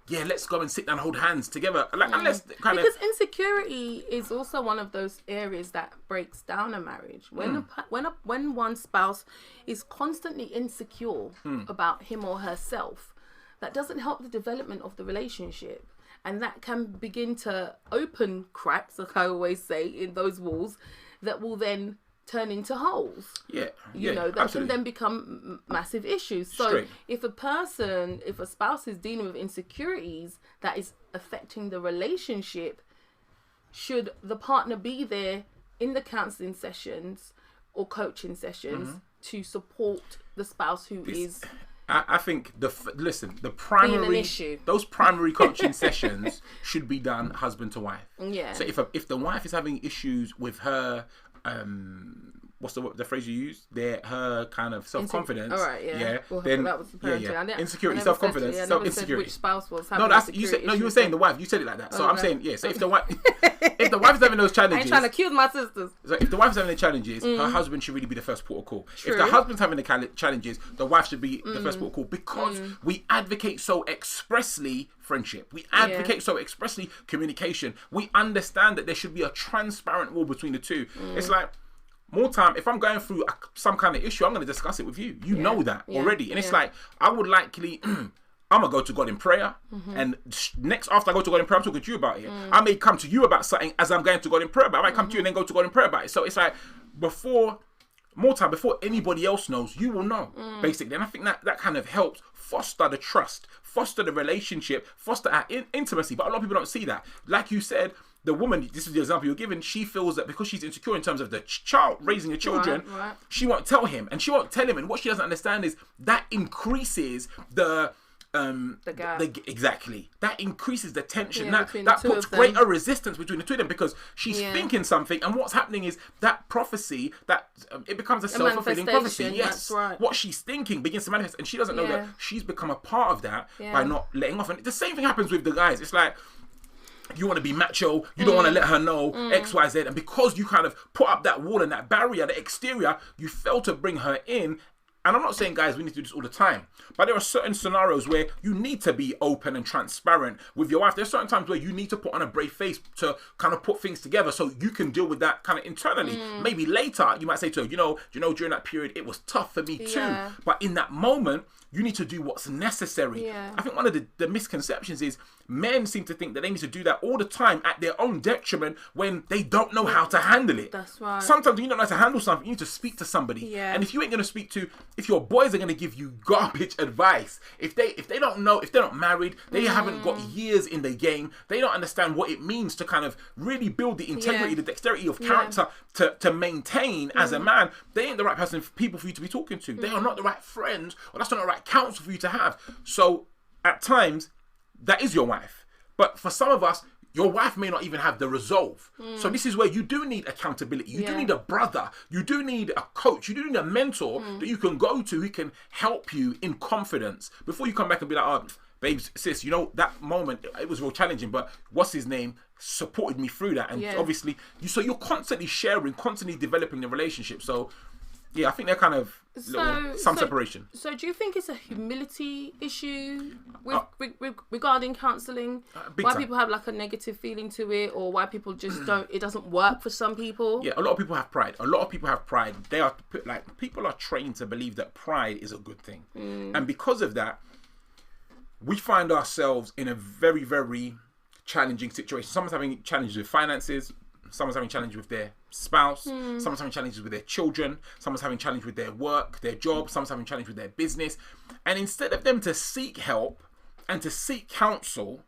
let's go and sit down and hold hands together. Like, unless because insecurity is also one of those areas that breaks down a marriage. When when one spouse is constantly insecure about him or herself, that doesn't help the development of the relationship. And that can begin to open cracks, like I always say, in those walls that will then turn into holes. Yeah. You know, that absolutely. can then become massive issues. So Straight. if a spouse is dealing with insecurities that is affecting the relationship, should the partner be there in the counselling sessions or coaching sessions to support the spouse who is... I think the primary those primary coaching sessions should be done husband to wife. Yeah. So if the wife is having issues with her what's the phrase you use? Her kind of self-confidence. All right, yeah. Well, then that was the parenting. Insecurity, self-confidence, insecurity. Which spouse was having you were saying the wife. You said it like that. So I'm saying, so if the wife is having those challenges, I ain't trying to accuse my sisters. So if the wife's having the challenges, her husband should really be the first port of call. True. If the husband's having the challenges, the wife should be the first port of call, because we advocate so expressly friendship. We advocate so expressly communication. We understand that there should be a transparent wall between the two. It's like, more time, if I'm going through some kind of issue, I'm going to discuss it with you. You know that already. And it's like, I would likely... I'm going to go to God in prayer. And next, after I go to God in prayer, I'm talking to you about it. I may come to you about something as I'm going to God in prayer, but I might come to you and then go to God in prayer about it. So it's like, before anybody else knows, you will know, basically. And I think that kind of helps foster the trust, foster the relationship, foster our intimacy. But a lot of people don't see that. Like you said, the woman, this is the example you're giving, she feels that because she's insecure in terms of the child, raising the children, she won't tell him. And she won't tell him. And what she doesn't understand is that increases the gap. Exactly. That increases the tension. That puts greater resistance between the two of them, because she's thinking something, and what's happening is that prophecy, that it becomes a self-fulfilling prophecy. Yes. That's right. What she's thinking begins to manifest, and she doesn't know that she's become a part of that by not letting off. And the same thing happens with the guys. It's like, you want to be macho, you don't want to let her know X, Y, Z, and because you kind of put up that wall and that barrier, the exterior, you fail to bring her in. And I'm not saying, guys, we need to do this all the time, but there are certain scenarios where you need to be open and transparent with your wife. There's certain times where you need to put on a brave face to kind of put things together so you can deal with that kind of internally. Maybe later you might say to her, you know, during that period it was tough for me too. But in that moment, you need to do what's necessary. I think one of the misconceptions is men seem to think that they need to do that all the time at their own detriment when they don't know how to handle it. That's right. Sometimes when you don't know how to handle something, you need to speak to somebody. And if you ain't going to speak to, if your boys are going to give you garbage advice, if they don't know, if they're not married, they haven't got years in the game, they don't understand what it means to kind of really build the integrity, the dexterity of character to maintain as a man, they ain't the right people for you to be talking to. They are not the right friends, or that's not the right counsel for you to have. So at times, that is your wife. But for some of us, your wife may not even have the resolve. So this is where you do need accountability. You do need a brother. You do need a coach. You do need a mentor that you can go to who can help you in confidence before you come back and be like, oh, babes, sis, you know, that moment, it was real challenging, but what's his name supported me through that. And obviously, so you're constantly sharing, constantly developing the relationship. So yeah, I think they're kind of some separation. So do you think it's a humility issue regarding counselling? Why people have like a negative feeling to it, or why people just don't, it doesn't work for some people? Yeah, a lot of people have pride. They are like, people are trained to believe that pride is a good thing. And because of that, we find ourselves in a very, very challenging situation. Someone's having challenges with finances. Someone's having challenges with their spouse. Someone's having challenges with their children. Someone's having challenges with their work, their job. Someone's having challenges with their business. And instead of them to seek help and to seek counsel,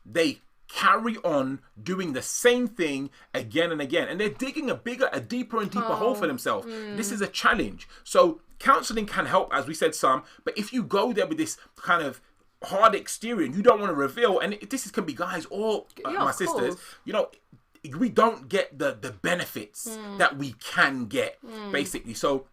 they carry on doing the same thing again and again. And they're digging a deeper and deeper hole for themselves. This is a challenge. So counseling can help, as we said, some. But if you go there with this kind of hard exterior and you don't want to reveal, and can be guys or my sisters, you know, we don't get the benefits that we can get, basically. So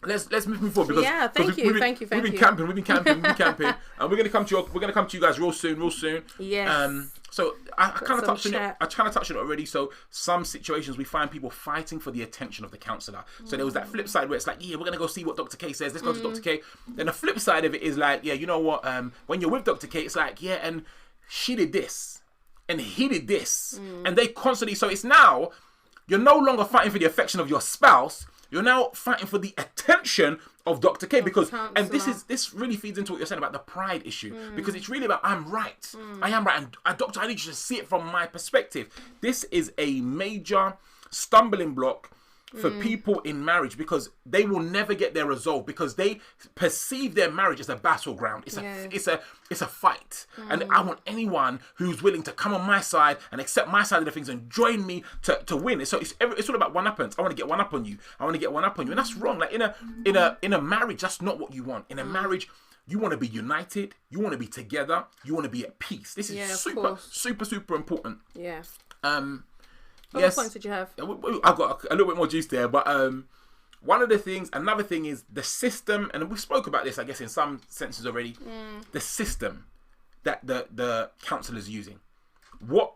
let's move forward, because thank you. We've been camping, and we're gonna come to you guys real soon. Yes. So I kind of touched on it. I kind of touched on it already. So some situations we find people fighting for the attention of the counsellor. So there was that flip side where it's like, yeah, we're gonna go see what Dr. K says. Let's go to Dr. K. Then the flip side of it is like, yeah, you know what? When you're with Dr. K, it's like, yeah, and she did this, and he did this, and they constantly. So it's now you're no longer fighting for the affection of your spouse. You're now fighting for the attention of Dr. K because, and this really feeds into what you're saying about the pride issue because it's really about I'm right. I am right. And doctor, I need you to see it from my perspective. This is a major stumbling block for people in marriage because they will never get their resolve because they perceive their marriage as a battleground. It's a fight. And I want anyone who's willing to come on my side and accept my side of the things and join me to win. So it's all about one-uppance. I want to get one up on you. I want to get one up on you. And that's wrong. Like in a marriage, that's not what you want. In a marriage, you want to be united. You want to be together. You want to be at peace. This is super important. Yeah. Yes. What points did you have? I've got a little bit more juice there, but another thing is the system, and we spoke about this, I guess, in some senses already. The system that the counsellor is using. What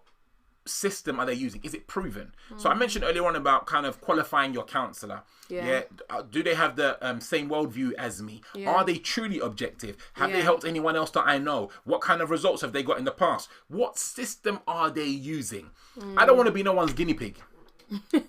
system are they using? Is it proven? So I mentioned earlier on about kind of qualifying your counsellor. Do they have the same worldview as me? Are they truly objective? Have they helped anyone else that I know? What kind of results have they got in the past? What system are they using? I don't want to be no one's guinea pig. You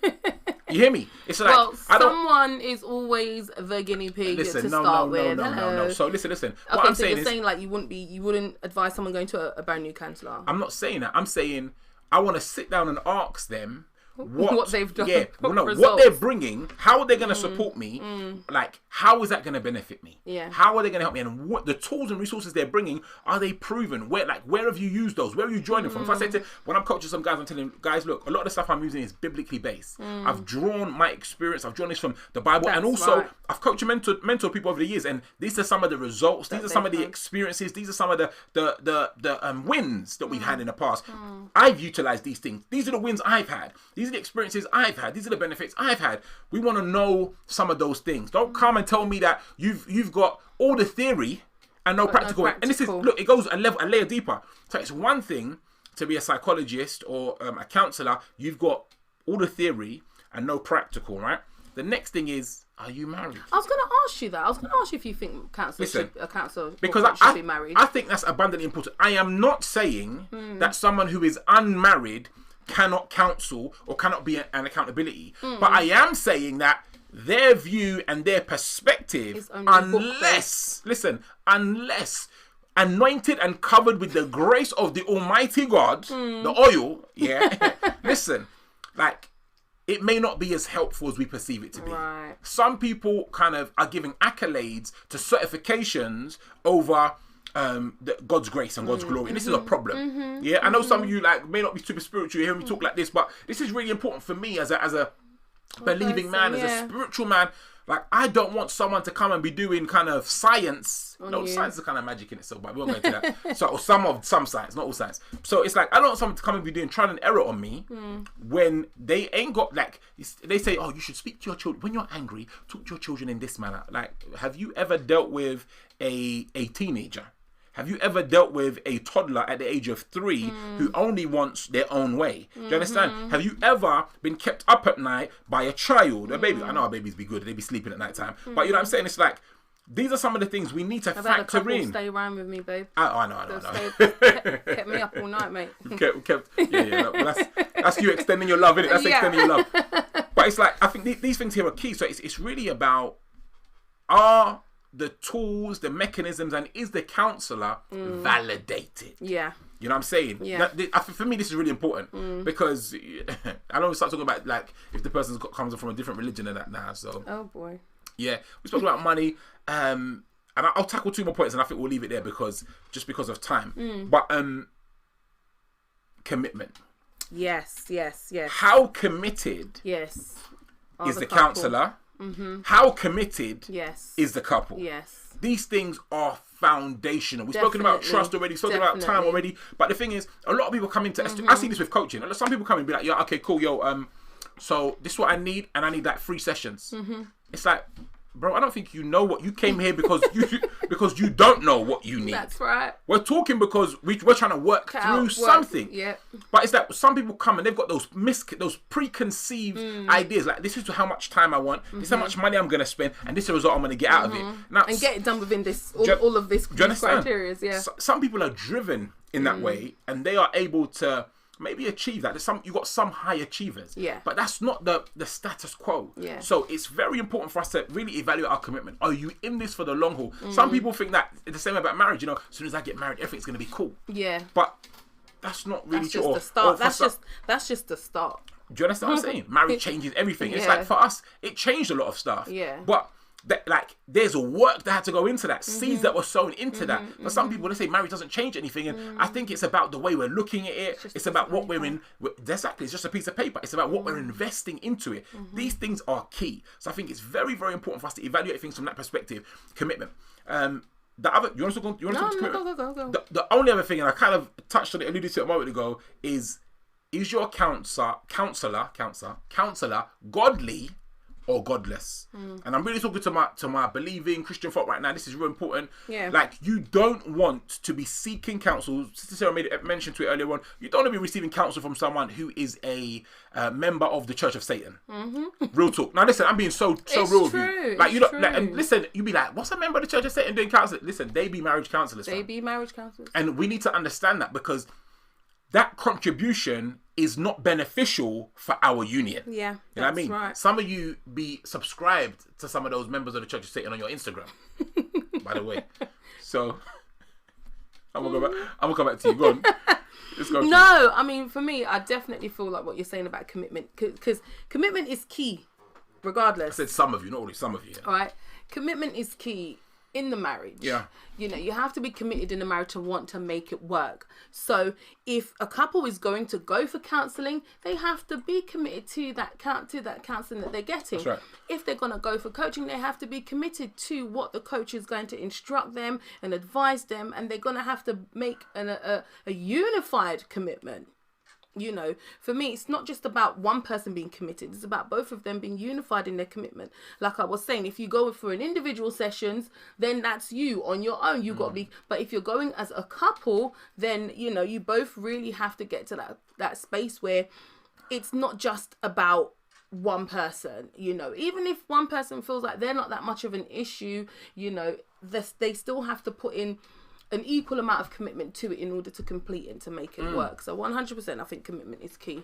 hear me? It's like someone is always the guinea pig to start with. No. So listen. Okay, what I'm saying is, saying like you wouldn't advise someone going to a brand new counsellor. I'm not saying that. I'm saying I want to sit down and ask them what they've done. Yeah, what they're bringing. How are they going to support me? Like, how is that going to benefit me? Yeah. How are they going to help me? And what the tools and resources they're bringing, are they proven? Where have you used those? Where are you joining from? If I say when I'm coaching some guys, I'm telling them, guys, look, a lot of the stuff I'm using is biblically based. I've drawn my experience. I've drawn this from the Bible, and also I've coached and mentored people over the years, and these are some of the results. These are some of the experiences. These are some of the wins that we've had in the past. I've utilized these things. These are the wins I've had. These are the experiences I've had. These are the benefits I've had. We want to know some of those things. Don't come and tell me that you've got all the theory and no practical. And this is, look, it goes a layer deeper. So it's one thing to be a psychologist or a counsellor. You've got all the theory and no practical, right? The next thing is, are you married? I was going to ask you that. I was going to ask you if you think counsellors should be married. I think that's abundantly important. I am not saying that someone who is unmarried cannot counsel or cannot be an accountability. But I am saying that their view and their perspective, unless anointed and covered with the grace of the Almighty God, the oil, listen, like, it may not be as helpful as we perceive it to be. Right. Some people kind of are giving accolades to certifications over God's grace and God's glory, and this is a problem. I know some of you like may not be super spiritual. You hear me talk like this, but this is really important for me as a believing man, as a spiritual man. Like, I don't want someone to come and be doing kind of science. Science is kind of magic in itself, but we won't go into that. So, or some science, not all science. So it's like, I don't want someone to come and be doing trial and error on me when they ain't got, like, they say, oh, you should speak to your children. When you're angry, talk to your children in this manner. Like, have you ever dealt with a teenager? Have you ever dealt with a toddler at the age of 3 who only wants their own way? Do you understand? Have you ever been kept up at night by a child, a baby? I know our babies be good; they be sleeping at night time. But you know what I'm saying? It's like, these are some of the things we need to factor in. Stay around with me, babe. I know. Kept me up all night, mate. That's you extending your love, isn't it? That's extending your love. But it's like, I think these things here are key. So it's really about the tools, the mechanisms, and is the counsellor validated? Yeah. You know what I'm saying? Yeah. For me, this is really important because I don't start talking about, like, if the person comes from a different religion and that now. So. Oh boy. Yeah, we spoke about money, and I'll tackle 2 more points, and I think we'll leave it there because of time. But commitment. Yes. How committed? Yes. Is the counsellor? How committed is the couple? Yes. These things are foundational. We've spoken about trust already, we've spoken about time already. But the thing is, a lot of people come into, I see this with coaching. Some people come in and be like, yeah, okay, cool, so this is what I need, and I need like 3 sessions. It's like, bro, I don't think you know what you came here because you don't know what you need. That's right. We're talking because we're trying to work through something. Yeah. But it's that some people come and they've got those preconceived ideas. Like, this is how much time I want. This is how much money I'm going to spend. And this is the result I'm going to get out of it. Now, and get it done within this, all of this criteria. Yeah. Some people are driven in that way, and they are able to maybe achieve that. You got some high achievers. Yeah. But that's not the status quo. Yeah. So it's very important for us to really evaluate our commitment. Are you in this for the long haul? Some people think that it's the same about marriage. As soon as I get married, everything's going to be cool. Yeah. But that's not really true. That's just the start. That's just the start. Do you understand what I'm saying? Marriage changes everything. It's like, for us, it changed a lot of stuff. Yeah. But there's a work that had to go into that, seeds that were sown into that. For some people, they say marriage doesn't change anything, and I think it's about the way we're looking at it. It's about what we're in. Exactly, it's just a piece of paper. It's about what we're investing into it. These things are key. So I think it's very, very important for us to evaluate things from that perspective. Commitment. The other, you want to talk? Go. The only other thing, and I kind of touched on it, alluded to it a moment ago, is your counselor godly or godless? And I'm really talking to my believing Christian folk right now. This is real important. Yeah. Like, you don't want to be seeking counsel. Sister Sarah made mention to it earlier on. You don't want to be receiving counsel from someone who is a member of the Church of Satan. Real talk. Now listen, I'm being so real with you. Like, you don't. Like, and listen, you be like, what's a member of the Church of Satan doing counseling? Listen, they be marriage counselors. And we need to understand that, because that contribution is not beneficial for our union. Yeah, you know what I mean? Right. Some of you be subscribed to some of those members of the Church of Satan on your Instagram, by the way. So I'm gonna come back to you. Go on. Let's go. No, I mean, for me, I definitely feel like what you're saying about commitment, because commitment is key, regardless. I said some of you, not only some of you. All right, commitment is key in the marriage. Yeah. You have to be committed in the marriage to want to make it work. So if a couple is going to go for counselling, they have to be committed to that counselling that they're getting. That's right. If they're going to go for coaching, they have to be committed to what the coach is going to instruct them and advise them, and they're going to have to make a unified commitment. For me, it's not just about one person being committed. It's about both of them being unified in their commitment. Like I was saying, if you go for an individual sessions, then that's you on your own. You got to be. But if you're going as a couple, then, you both really have to get to that space where it's not just about one person. Even if one person feels like they're not that much of an issue, they still have to put in an equal amount of commitment to it in order to complete it, to make it work. So 100%, I think commitment is key.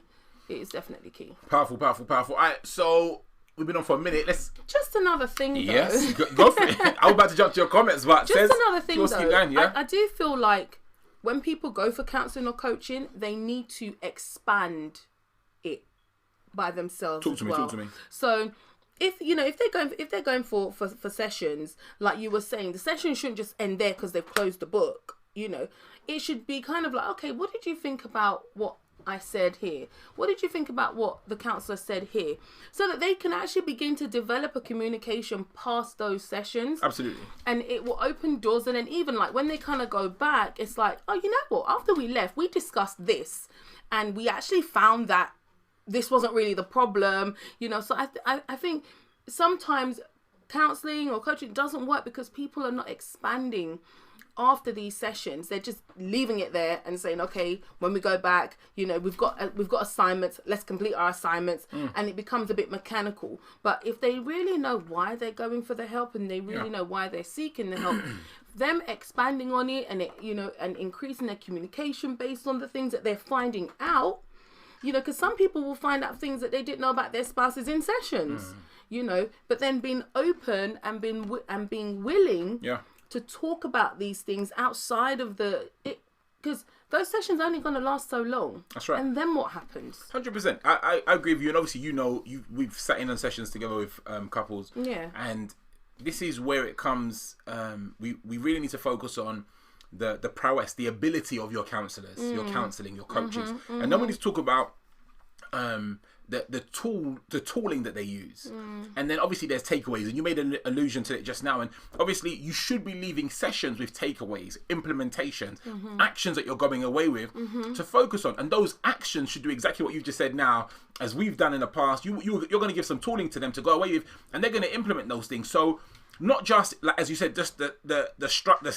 It is definitely key. Powerful. All right, so we've been on for a minute. Just another thing, though. Yes, go for it. I was about to jump to your comments, but just another thing, though. Keep going, yeah? I do feel like when people go for counselling or coaching, they need to expand it by themselves. Talk to me. So if they're going for sessions, like you were saying, the session shouldn't just end there because they've closed the book. It should be kind of like, okay, what did you think about what I said here? What did you think about what the counsellor said here? So that they can actually begin to develop a communication past those sessions. Absolutely. And it will open doors. And then even like when they kind of go back, it's like, oh, you know what? After we left, we discussed this, and we actually found that this wasn't really the problem, so I think sometimes counselling or coaching doesn't work because people are not expanding after these sessions. They're just leaving it there and saying, okay, when we go back, we've got assignments, let's complete our assignments, and it becomes a bit mechanical. But if they really know why they're going for the help, and they really know why they're seeking the help, them expanding on it and and increasing their communication based on the things that they're finding out, because some people will find out things that they didn't know about their spouses in sessions, but then being open and being willing to talk about these things outside of because those sessions are only going to last so long. That's right. And then what happens? 100%. I agree with you. And obviously, we've sat in on sessions together with couples. Yeah. And this is where it comes. We really need to focus on the prowess, the ability of your counsellors, your counselling, your coaches. And then we need to talk about the tooling that they use. And then obviously there's takeaways, and you made an allusion to it just now. And obviously you should be leaving sessions with takeaways, implementations, actions that you're going away with to focus on. And those actions should do exactly what you just said now, as we've done in the past. You're going to give some tooling to them to go away with, and they're going to implement those things. So not just, like as you said, just the static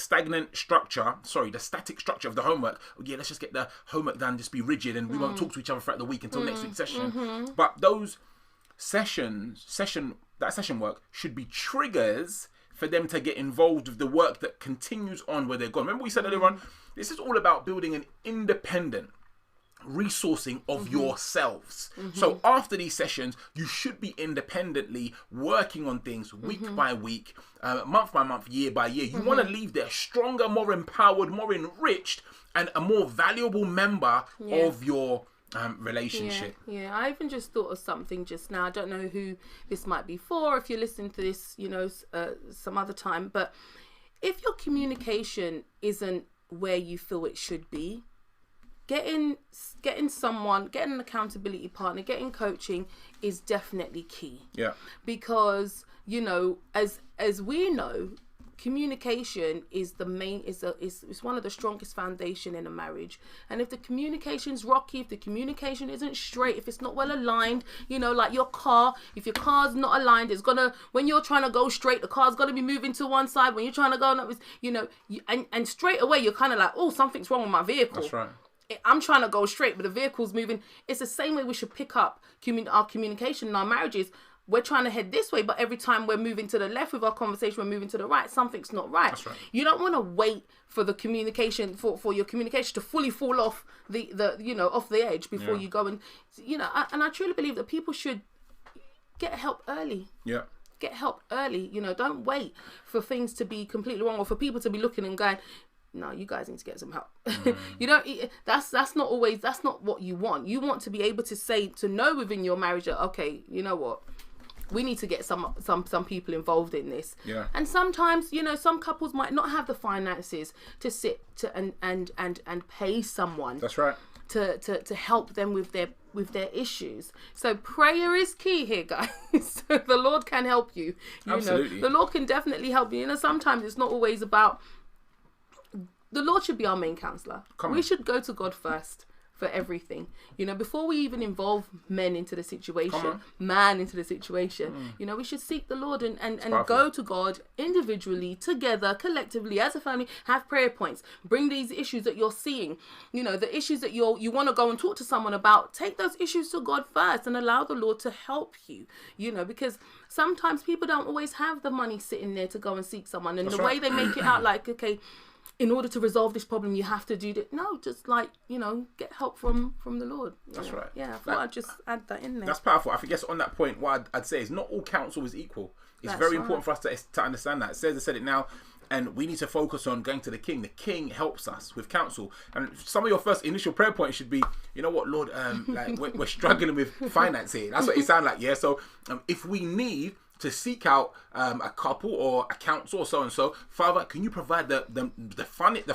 structure of the homework. Yeah, let's just get the homework done, just be rigid, and we won't talk to each other throughout the week until next week's session. But those session work should be triggers for them to get involved with the work that continues on where they're gone. Remember we said earlier on, this is all about building an independent resourcing of yourselves. So after these sessions, you should be independently working on things week by week, month by month, year by year. You want to leave there stronger, more empowered, more enriched, and a more valuable member of your relationship. Yeah, I even just thought of something just now. I don't know who this might be for, if you're listening to this, some other time, but if your communication isn't where you feel it should be, getting an accountability partner, getting coaching is definitely key. Yeah. Because, as we know, communication is one of the strongest foundation in a marriage. And if the communication's rocky, if the communication isn't straight, if it's not well aligned, like your car, if your car's not aligned, when you're trying to go straight, the car's got to be moving to one side. When you're trying to go, and straight away you're kind of like, oh, something's wrong with my vehicle. That's right. I'm trying to go straight, but the vehicle's moving. It's the same way we should pick up our communication in our marriages. We're trying to head this way, but every time we're moving to the left with our conversation, we're moving to the right. Something's not right. That's right. You don't want to wait for the communication, for your communication to fully fall off off the edge before you go. And and I truly believe that people should get help early. Yeah. Get help early. Don't wait for things to be completely wrong, or for people to be looking and going, no, you guys need to get some help. That's not what you want. You want to be able to know within your marriage that, okay, you know what, we need to get some people involved in this. Yeah. And sometimes, some couples might not have the finances to sit and pay someone. That's right. To help them with their issues. So prayer is key here, guys. So the Lord can help you. Absolutely. The Lord can definitely help you. Sometimes it's not always about. The Lord should be our main counselor. We should go to God first for everything. Before we even involve man into the situation, we should seek the Lord and go to God individually, together, collectively, as a family, have prayer points. Bring these issues that you're seeing, the issues that you want to go and talk to someone about. Take those issues to God first and allow the Lord to help you, because sometimes people don't always have the money sitting there to go and seek someone. And way they make it out like, okay, in order to resolve this problem, you have to do that. No, just get help from the Lord. That's right. Yeah, I thought I'd just add that in there. That's powerful. I guess on that point, what I'd say is not all counsel is equal. It's very important for us to understand that. Sarah said it now, and we need to focus on going to the King. The King helps us with counsel. And some of your first initial prayer points should be, you know what, Lord, we're struggling with finance here. That's what it sounds like, yeah? So if we need to seek out a couple or a counsel or so and so, Father, can you provide the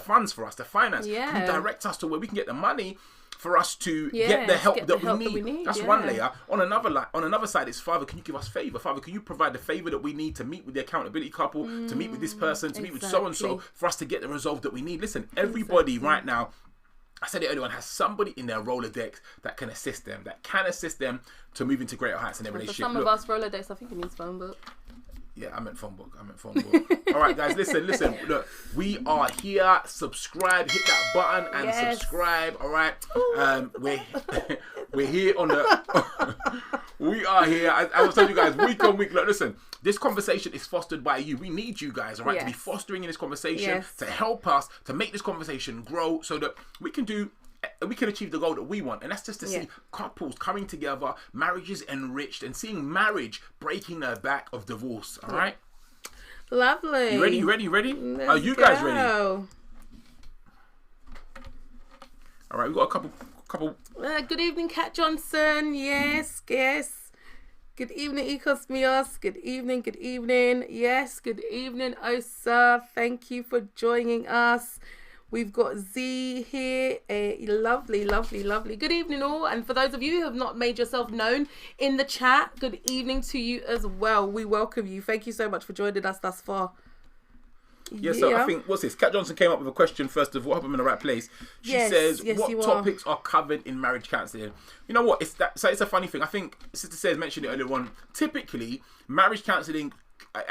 funds for us, the finance? Yeah. Can you direct us to where we can get the money for us to get the help that we need? That's one layer. On another side, it's, Father, can you give us favor? Father, can you provide the favor that we need to meet with the accountability couple, to meet with this person, to meet with so and so, for us to get the resolve that we need? Listen, everybody right now, I said it earlier on, has somebody in their Rolodex that can assist them, to move into greater heights in their relationship. For some of us, Rolodex, I think it means phone book. Yeah, I meant phone book. All right, guys, listen. Look, we are here. Subscribe, hit that button and subscribe. All right, we're here on the. We are here. I was telling you guys, week on week. Look, listen. This conversation is fostered by you. We need you guys, all right, to be fostering in this conversation, to help us, to make this conversation grow, so that we can achieve the goal that we want. And that's just to see couples coming together, marriages enriched, and seeing marriage breaking their back of divorce. All right? Lovely. You ready? Are you guys ready? All right, we've got a couple. Good evening, Kat Johnson. Yes. Good evening, Ecos Mios. Good evening. Yes, good evening, Osa. Thank you for joining us. We've got Z here. Lovely. Good evening, all. And for those of you who have not made yourself known in the chat, good evening to you as well. We welcome you. Thank you so much for joining us thus far. Yeah, so I think, what's this? Kat Johnson came up with a question first of all. I hope I'm in the right place. She says, what topics are covered in marriage counselling? You know what? It's a funny thing. I think Sister Sarah mentioned it earlier on. Typically, marriage counselling,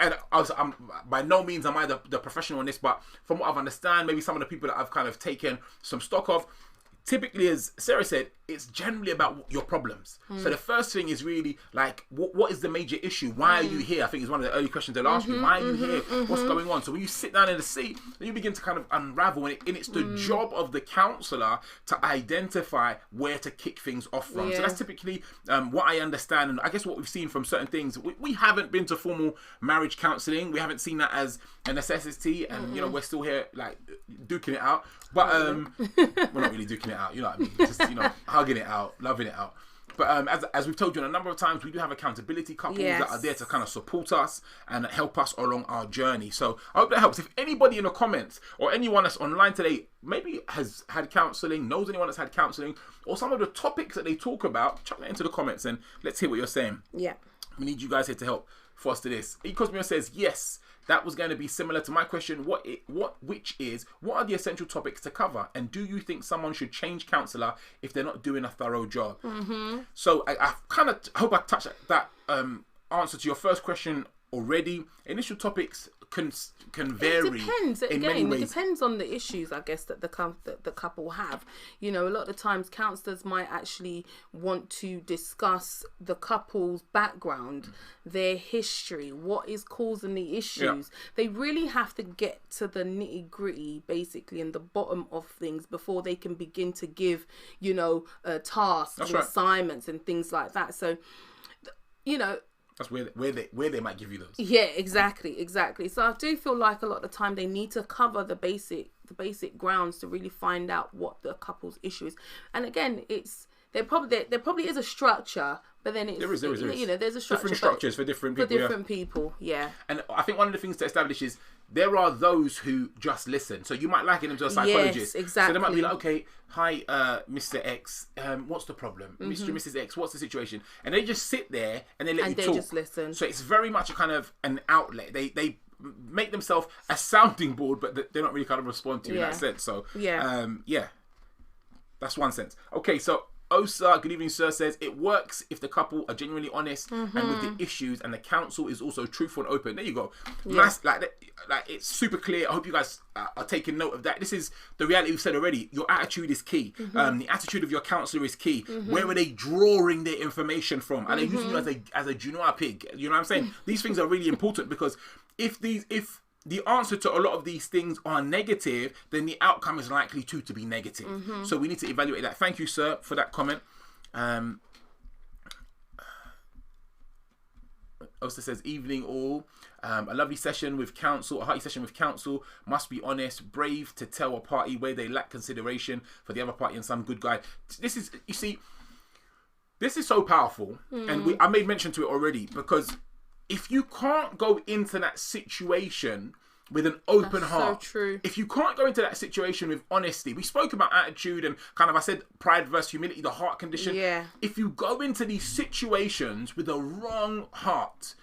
and I'm by no means am I the professional on this, but from what I've understand, maybe some of the people that I've kind of taken some stock of, typically, as Sarah said, it's generally about your problems. So the first thing is really like, what is the major issue? Why are you here? I think it's one of the early questions they'll ask you. Why are you here? What's going on? So when you sit down in the seat, then you begin to kind of unravel. And it's the job of the counsellor to identify where to kick things off from. So that's typically what I understand. And I guess what we've seen from certain things, we haven't been to formal marriage counselling. We haven't seen that as a necessity. And, you know, we're still here like duking it out. But we're not really duking it out, you know what I mean? Just, you know, hugging it out, loving it out. But as we've told you a number of times, we do have accountability couples that are there to kind of support us and help us along our journey. So I hope that helps. If anybody in the comments or anyone that's online today maybe has had counselling, knows anyone that's had counselling, or some of the topics that they talk about, chuck that into the comments and let's hear what you're saying. Yeah. We need you guys here to help foster this. E. Cosmeo says, yes, that was going to be similar to my question. What are the essential topics to cover? And do you think someone should change counsellor if they're not doing a thorough job? So I kind of hope I touched that answer to your first question already. Initial topics can vary. It depends. In many ways. It depends on the issues, I guess, that the couple have. You know, a lot of the times counsellors might actually want to discuss the couple's background, their history, what is causing the issues. They really have to get to the nitty gritty, basically, and the bottom of things before they can begin to give, you know, tasks and assignments and things like that. So, you know, that's where they might give you those. Yeah, exactly. So I do feel like a lot of the time they need to cover the basic grounds to really find out what the couple's issue is. And again, there probably is a structure, but then there is. You know, there's a structure. Different structures for different people. Yeah. And I think one of the things to establish is there are those who just listen. So you might liken them to a psychologist. Yes, exactly. So they might be like, okay, hi, Mr. X, what's the problem? Mr. and Mrs. X, what's the situation? And they just sit there and they let you talk. And they just listen. So it's very much a kind of an outlet. They make themselves a sounding board, but they're not really kind of respond to you in that sense. So, that's one sense. Okay, so Osa, good evening, sir, says it works if the couple are genuinely honest and with the issues, and the counsel is also truthful and open. There you go. Nice, like it's super clear. I hope you guys are taking note of that. This is the reality we've said already. Your attitude is key. The attitude of your counsellor is key. Where are they drawing their information from? Are they using you as a junior pig? You know what I'm saying? These things are really important, because if the answer to a lot of these things are negative, then the outcome is likely to be negative. So we need to evaluate that. Thank you, sir, for that comment. Oster says, evening all. A lovely session with counsel, a hearty session with counsel. Must be honest, brave to tell a party where they lack consideration for the other party and some good guy. This is, you see, this is so powerful. And I made mention to it already, because if you can't go into that situation with an open heart, so true. If you can't go into that situation with honesty, we spoke about attitude and kind of, I said, pride versus humility, the heart condition. Yeah. If you go into these situations with a wrong heart,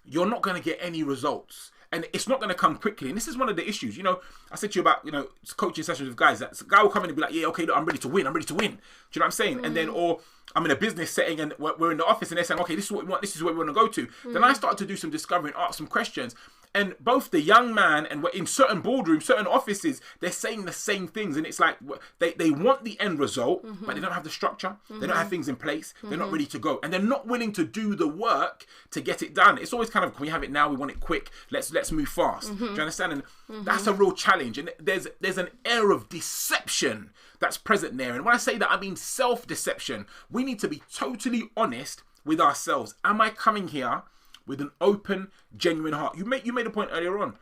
you're not going to get any results. And it's not going to come quickly. And this is one of the issues. You know, I said to you about, you know, coaching sessions with guys. That a guy will come in and be like, yeah, okay, look, I'm ready to win. Do you know what I'm saying? And then, or I'm in a business setting and we're in the office and they're saying, okay, this is what we want. This is where we want to go to. Then I started to do some discovery and ask some questions. And both the young man and in certain boardrooms, certain offices, they're saying the same things. And it's like they want the end result, but they don't have the structure. They don't have things in place. They're not ready to go. And they're not willing to do the work to get it done. It's always kind of, can we have it now? We want it quick. Let's move fast. Do you understand? And that's a real challenge. And there's an air of deception that's present there. And when I say that, I mean self-deception. We need to be totally honest with ourselves. Am I coming here with an open, genuine heart? You made a point earlier on.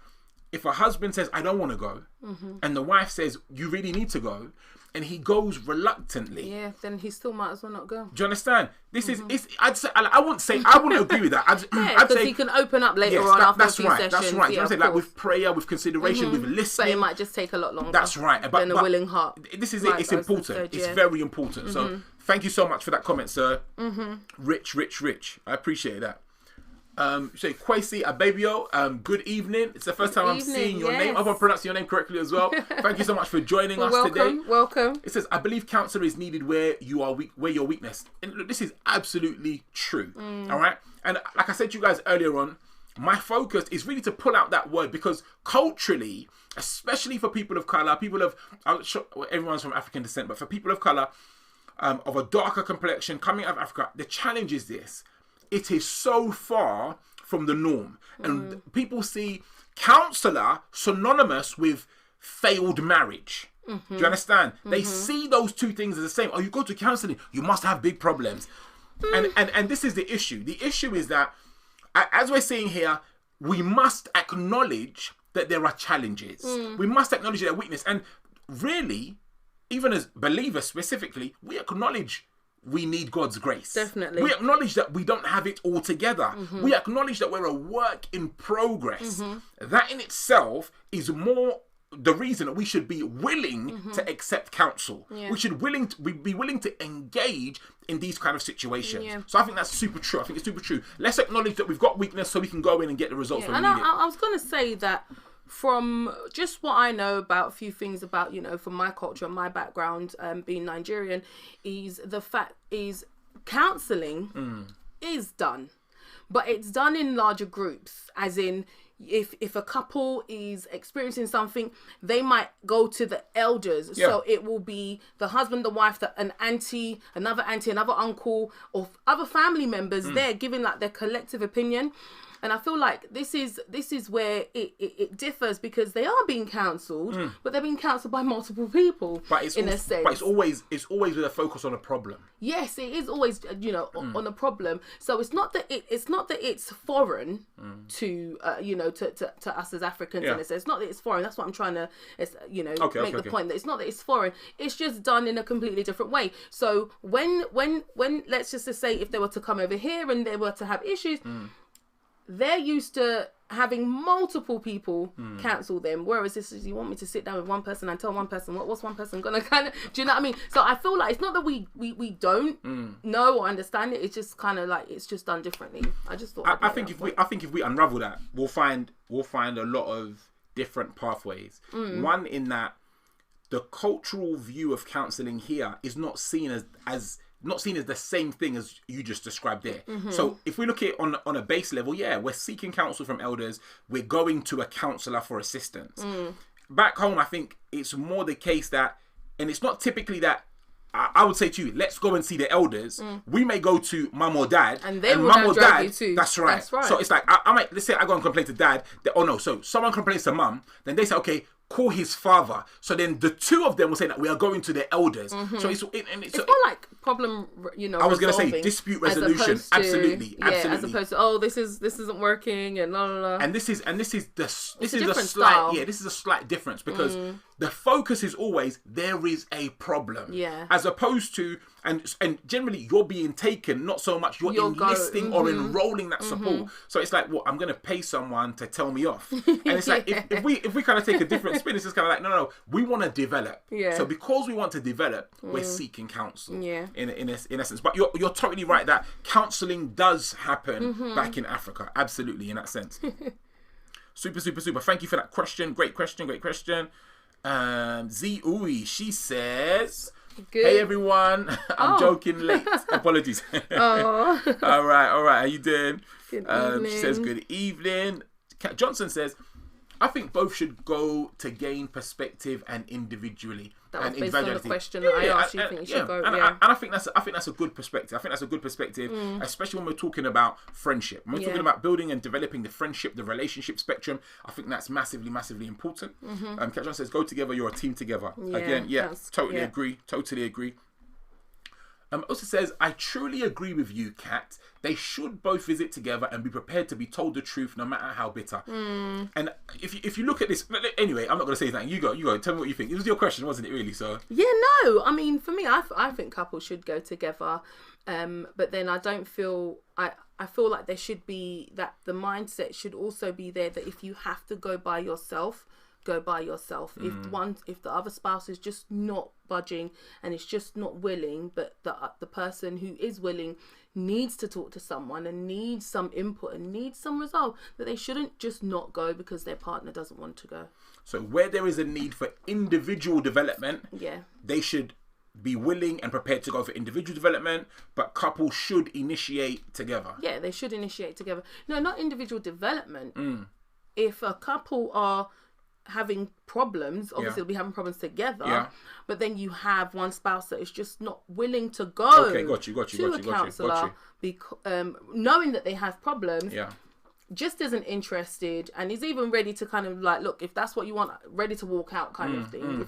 If a husband says, I don't want to go, and the wife says, you really need to go, and he goes reluctantly. Yeah, then he still might as well not go. Do you understand? This is, I'd say, I wouldn't agree with that. I'd because say he can open up later on after a few sessions. That's right. Yeah, You know, like with prayer, with consideration, with listening. But it might just take a lot longer. That's right. Than a willing heart. This is it. It's important. It's very important. So thank you so much for that comment, sir. Rich. I appreciate that. Say Kwesi Ababio, good evening. It's the first time I'm seeing your name. I hope I'm pronouncing your name correctly as well. Thank you so much for joining us today. Welcome. It says, I believe counsel is needed where you are weak, where your weakness. And look, this is absolutely true. All right. And like I said to you guys earlier on, my focus is really to pull out that word because culturally, especially for people of color, I'm sure everyone's from African descent, but for people of color, of a darker complexion coming out of Africa, the challenge is this. It is so far from the norm. And people see counsellor synonymous with failed marriage. Do you understand? They see those two things as the same. Oh, you go to counselling, you must have big problems. And this is the issue. The issue is that, as we're seeing here, we must acknowledge that there are challenges. We must acknowledge their weakness. And really, even as believers specifically, we acknowledge we need God's grace. Definitely. We acknowledge that we don't have it all together. We acknowledge that we're a work in progress. That in itself is more the reason that we should be willing to accept counsel. We should be willing to engage in these kind of situations. So I think that's super true. I think it's super true. Let's acknowledge that we've got weakness so we can go in and get the results when we need it. I was going to say that from just what I know about a few things about, from my culture and my background, being Nigerian, is the fact is counselling is done. But it's done in larger groups, as in if a couple is experiencing something, they might go to the elders. So it will be the husband, the wife, an auntie, another uncle, or other family members there giving like their collective opinion. And I feel like this is where it differs because they are being counselled, but they're being counselled by multiple people. But it's a sense. But it's always with a focus on a problem. Yes, it is always on a problem. So it's not that it's foreign to to us as Africans. And it's not that it's foreign. That's what I'm trying to make the point that it's not that it's foreign. It's just done in a completely different way. So when let's just say if they were to come over here and they were to have issues. They're used to having multiple people counsel them, whereas this is, you want me to sit down with one person and tell one person what's one person gonna kind of, do you know what I mean? So I feel like it's not that we don't know or understand it. It's just kind of like it's just done differently. I just thought I think if we unravel that, we'll find a lot of different pathways. One in that the cultural view of counselling here is not seen as the same thing as you just described there. So if we look at it on a base level, we're seeking counsel from elders. We're going to a counsellor for assistance. Back home, I think it's more the case that, and it's not typically that, I would say to you, let's go and see the elders. We may go to mum or dad. And mum or dad, you too. That's right. So it's like, I might, let's say I go and complain to dad. So someone complains to mum. Then they say, okay, call his father. So then the two of them will say that we are going to the elders. So it's more like problem, I was going to say dispute resolution. Absolutely. As opposed to this isn't working and la la la. And this is a slight difference because the focus is always there is a problem. As opposed to and generally you're being taken, not so much you're enlisting or enrolling that support. So it's like, I'm going to pay someone to tell me off. And it's like if we kind of take a different spin, it's just kind of like no, we want to develop. So because we want to develop, we're seeking counsel. In essence, but you're totally right that counselling does happen back in Africa. Absolutely, in that sense. Super. Thank you for that question. Great question. Z Uy, she says, good. Hey everyone, I'm joking late. Apologies. All right. How you doing? Good evening. She says good evening. Johnson says, I think both should go to gain perspective and individually. That was based on the question that I asked. You think you should go? And I think that's a good perspective. I think that's a good perspective, especially when we're talking about friendship. When we're talking about building and developing the friendship, the relationship spectrum. I think that's massively, massively important. Katjan says, "Go together. You're a team together." Again, totally agree. Also says, I truly agree with you, Kat. They should both visit together and be prepared to be told the truth, no matter how bitter. And if you look at this, anyway, I'm not going to say anything. You go. Tell me what you think. It was your question, wasn't it? Really? So yeah, no. I mean, for me, I think couples should go together, but then I don't feel I feel like there should be that the mindset should also be there that if you have to go by yourself. Go by yourself. If the other spouse is just not budging and it's just not willing, but the person who is willing needs to talk to someone and needs some input and needs some resolve, that they shouldn't just not go because their partner doesn't want to go. So where there is a need for individual development, they should be willing and prepared to go for individual development, but couples should initiate together. Yeah, they should initiate together. No, not individual development. If a couple are having problems, obviously they'll be having problems together, but then you have one spouse that is just not willing to go to a counsellor knowing that they have problems, just isn't interested and is even ready to kind of like, look, if that's what you want, ready to walk out kind of thing.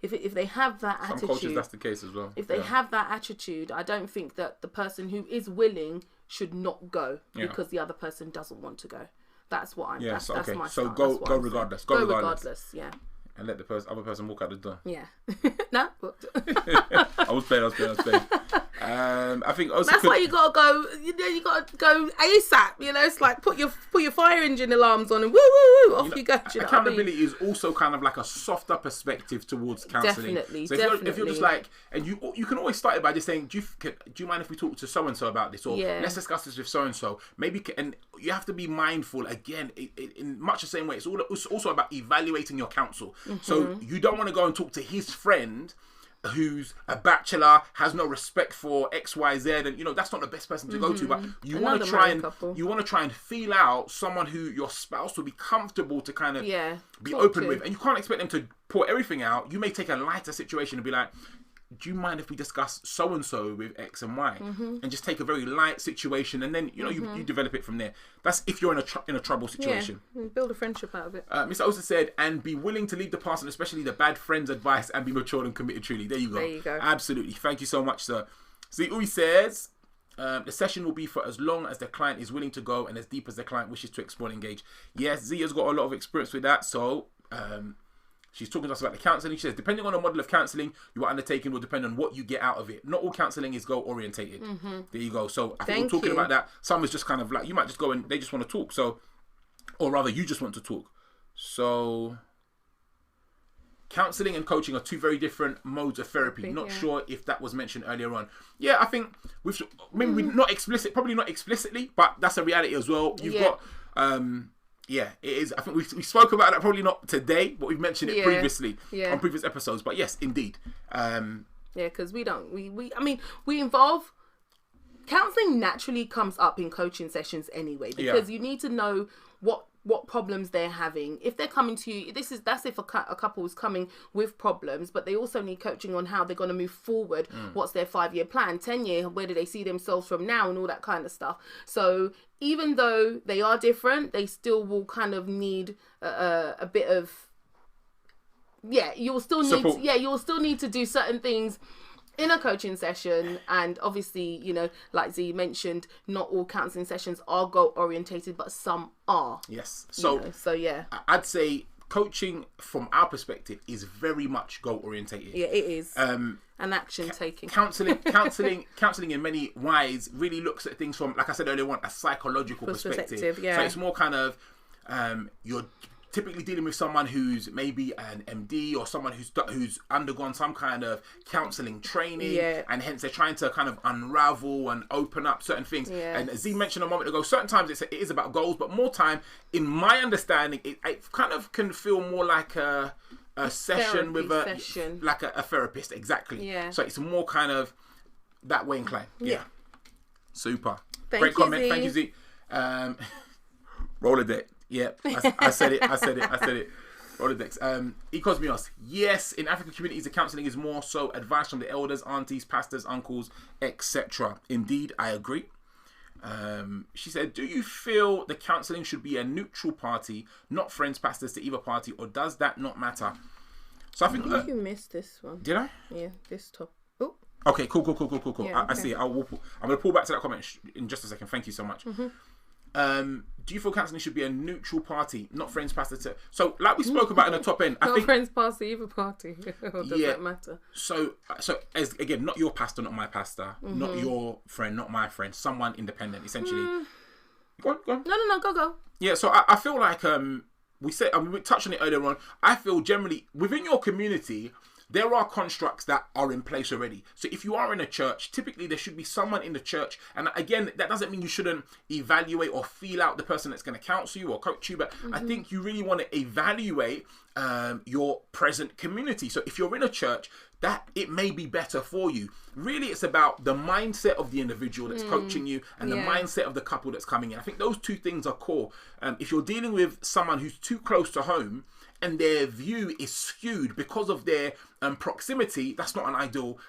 If they have that attitude, some cultures that's the case as well. If they have that attitude, I don't think that the person who is willing should not go because the other person doesn't want to go. That's what I'm. Yeah, that's my so style. go regardless. Go regardless. Yeah. And let the other person walk out the door. Yeah. No. I was playing. I think also that's why you gotta go. You gotta go ASAP. It's like put your fire engine alarms on and woo woo woo off you go. Do you know accountability is also kind of like a softer perspective towards counselling. Definitely. So if you're just like, and you can always start it by just saying, do you mind if we talk to so and so about this, or let's discuss this with so and so. Maybe, and you have to be mindful again in much the same way. It's also about evaluating your counsel. So you don't want to go and talk to his friend who's a bachelor, has no respect for XYZ, and that's not the best person to go to. But you want to try and feel out someone who your spouse will be comfortable to kind of be open with, and you can't expect them to pour everything out. You may take a lighter situation and be like, do you mind if we discuss so and so with X and Y, and just take a very light situation, and then you develop it from there. That's if you're in a trouble situation. Build a friendship out of it. Mr. Osa said, and be willing to leave the past and especially the bad friends' advice, and be mature and committed truly. There you go. Absolutely. Thank you so much, sir. Zeke says, the session will be for as long as the client is willing to go and as deep as the client wishes to explore and engage. Yes, Zeke has got a lot of experience with that, so she's talking to us about the counselling. She says, depending on the model of counselling you are undertaking will depend on what you get out of it. Not all counselling is goal-orientated. There you go. So I think we're talking about that. Some is just kind of like, you might just go and they just want to talk. So, or rather, you just want to talk. So, counselling and coaching are two very different modes of therapy. Not sure if that was mentioned earlier on. Yeah, I think maybe not probably not explicitly, but that's a reality as well. You've got... yeah, it is. I think we spoke about that probably not today, but we've mentioned it previously on previous episodes. But yes, indeed. Because we involve counselling naturally comes up in coaching sessions anyway, because you need to know what problems they're having. If they're coming to you, that's if a couple is coming with problems, but they also need coaching on how they're going to move forward. What's their 5-year plan, 10-year, where do they see themselves from now, and all that kind of stuff. So even though they are different, they still will kind of need a bit of you'll still need to do certain things in a coaching session. And obviously, like Z mentioned, not all counselling sessions are goal orientated, but some are. Yes. So I'd say coaching from our perspective is very much goal orientated. Yeah, it is. And action taking. Counselling in many ways really looks at things from, like I said earlier on, a psychological perspective. Yeah. So it's more kind of you're typically dealing with someone who's maybe an MD or someone who's undergone some kind of counselling training, and hence they're trying to kind of unravel and open up certain things. And as Z mentioned a moment ago, certain times it is about goals, but more time, in my understanding, it kind of can feel more like a session with like a therapist. Exactly. Yeah. So it's more kind of that way inclined. Yeah. Super. Great comment. Thank you, Z. Rolodex. Yeah, I said it. Rolodex. Ecosmios. Yes, in African communities, the counselling is more so advice from the elders, aunties, pastors, uncles, etc. Indeed, I agree. She said, do you feel the counselling should be a neutral party, not friends, pastors to either party, or does that not matter? So I think you missed this one. Did I? Yeah, this top. Oh, Okay, cool. Yeah, I see. I'm going to pull back to that comment in just a second. Thank you so much. Do you feel counselling should be a neutral party, not friends, pastor? So, like we spoke about in the top end, I think friends, pastor, either party. Or does that matter? So as again, not your pastor, not my pastor, not your friend, not my friend, someone independent, essentially. Go on. No, go. Yeah. So I feel like we touched on it earlier on. I feel generally within your community, there are constructs that are in place already. So if you are in a church, typically there should be someone in the church. And again, that doesn't mean you shouldn't evaluate or feel out the person that's going to counsel you or coach you. But I think you really want to evaluate your present community. So if you're in a church, that it may be better for you. Really, it's about the mindset of the individual that's coaching you and the mindset of the couple that's coming in. I think those two things are core. If you're dealing with someone who's too close to home, and their view is skewed because of their proximity, that's not an ideal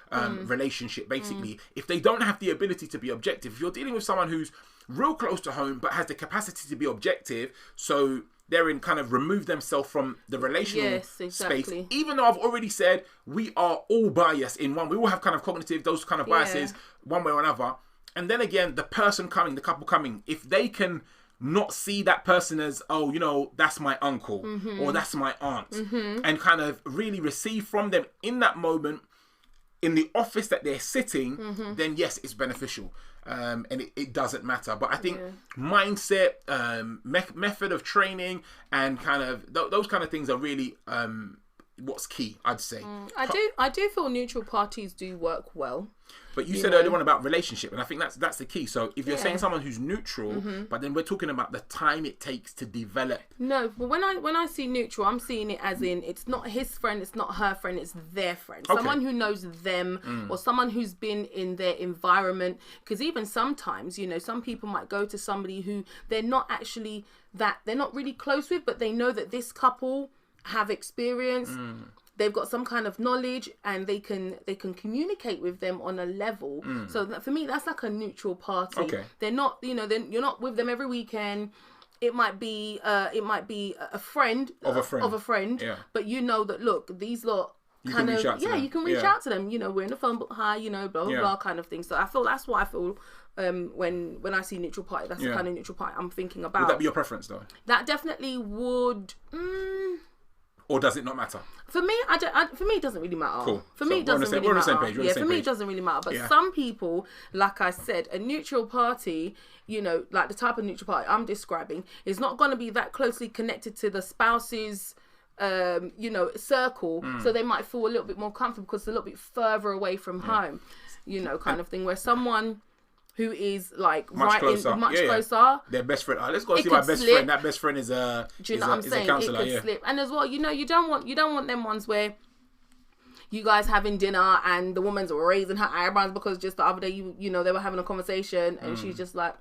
relationship, basically. If they don't have the ability to be objective, if you're dealing with someone who's real close to home but has the capacity to be objective, so they're in kind of remove themselves from the relational space, even though I've already said we are all biased in one, we all have kind of cognitive, those kind of biases one way or another. And then again, the person coming, the couple coming, if they can not see that person as, oh, you know, that's my uncle or that's my aunt, and kind of really receive from them in that moment in the office that they're sitting, then yes, it's beneficial. And it doesn't matter. But I think mindset, method of training, and kind of those kind of things are really what's key, I'd say. I do feel neutral parties do work well. But you said earlier on about relationship, and I think that's the key. So if you're saying someone who's neutral, but then we're talking about the time it takes to develop. No, but when I see neutral, I'm seeing it as in it's not his friend, it's not her friend, it's their friend. Okay. Someone who knows them, or someone who's been in their environment. Because even sometimes, you know, some people might go to somebody who they're not really close with, but they know that this couple have experience. They've got some kind of knowledge, and they can communicate with them on a level. So for me, that's like a neutral party. Okay. They're not, you know, you're not with them every weekend. It might be a friend of a friend. Yeah. But you know that, look, these lot you can reach out to them. You know, we're in the phone book, hi, you know, blah blah blah kind of thing. So that's what I feel. When I see neutral party, that's the kind of neutral party I'm thinking about. Would that be your preference, though? That definitely would. Or does it not matter? For me, for me, it doesn't really matter. Cool. For me, it doesn't really matter. We're on the same page. For me, it doesn't really matter. But some people, like I said, a neutral party, you know, like the type of neutral party I'm describing, is not going to be that closely connected to the spouse's, you know, circle. So they might feel a little bit more comfortable because it's a little bit further away from home, you know, kind of thing. Where someone who is like much closer. Their best friend. Let's go see my best friend. That best friend is a counsellor. It could slip. And as well, you know, you don't want them ones where you guys having dinner and the woman's raising her eyebrows because just the other day you know they were having a conversation and she's just like,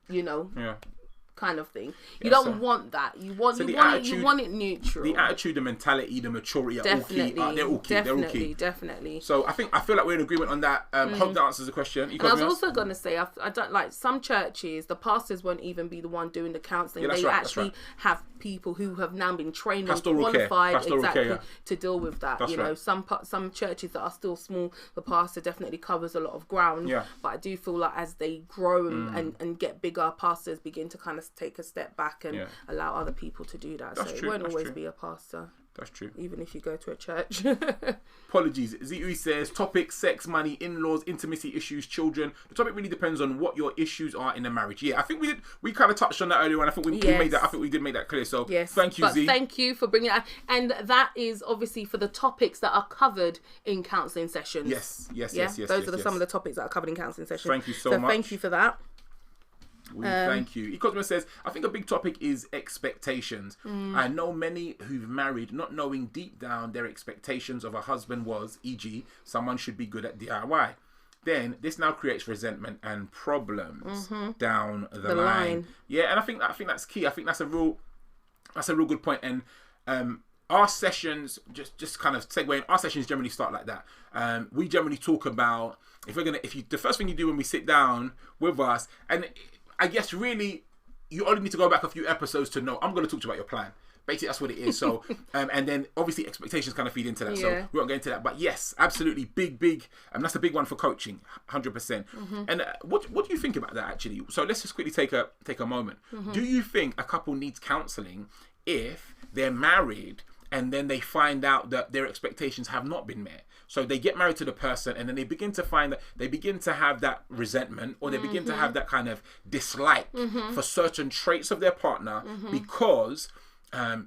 you know. Yeah. Kind of thing. You don't want that. You want it neutral. The attitude, the mentality, the maturity are all key. They're all key. Definitely. So I feel like we're in agreement on that. Hope that answers the question. And I was also going to say, I don't like some churches. The pastors won't even be the one doing the counselling. They actually have people who have now been trained and qualified to deal with that. That's know, some churches that are still small, the pastor definitely covers a lot of ground. Yeah. But I do feel like as they grow and get bigger, pastors begin to kind of take a step back and allow other people to do that. It won't always be a pastor. That's true. Even if you go to a church. Apologies. Zeke says, topic, sex, money, in-laws, intimacy issues, children. The topic really depends on what your issues are in a marriage. Yeah, I think we kind of touched on that earlier, and I think we did make that clear. So thank you, Zeke. Thank you for bringing it up. And that is obviously for the topics that are covered in counselling sessions. Yes. Those are some of the topics that are covered in counselling sessions. Thank you so much. Thank you for that. Thank you. Ecosmo says, I think a big topic is expectations. I know many who've married not knowing deep down their expectations of a husband was, e.g., someone should be good at DIY. Then this now creates resentment and problems down the line. Yeah, and I think that's key. I think that's a real good point. And our sessions, just kind of segueing, our sessions generally start like that. We generally talk about the first thing you do when we sit down with us, and I guess really you only need to go back a few episodes to know I'm going to talk to you about your plan. Basically, that's what it is. So, and then obviously expectations kind of feed into that. So we won't get into that. But yes, absolutely, big, and that's a big one for coaching, 100%. And what do you think about that actually? So let's just quickly take a moment. Do you think a couple needs counselling if they're married and then they find out that their expectations have not been met? So they get married to the person and then they begin to find that they begin to have that resentment, or they begin to have that kind of dislike for certain traits of their partner because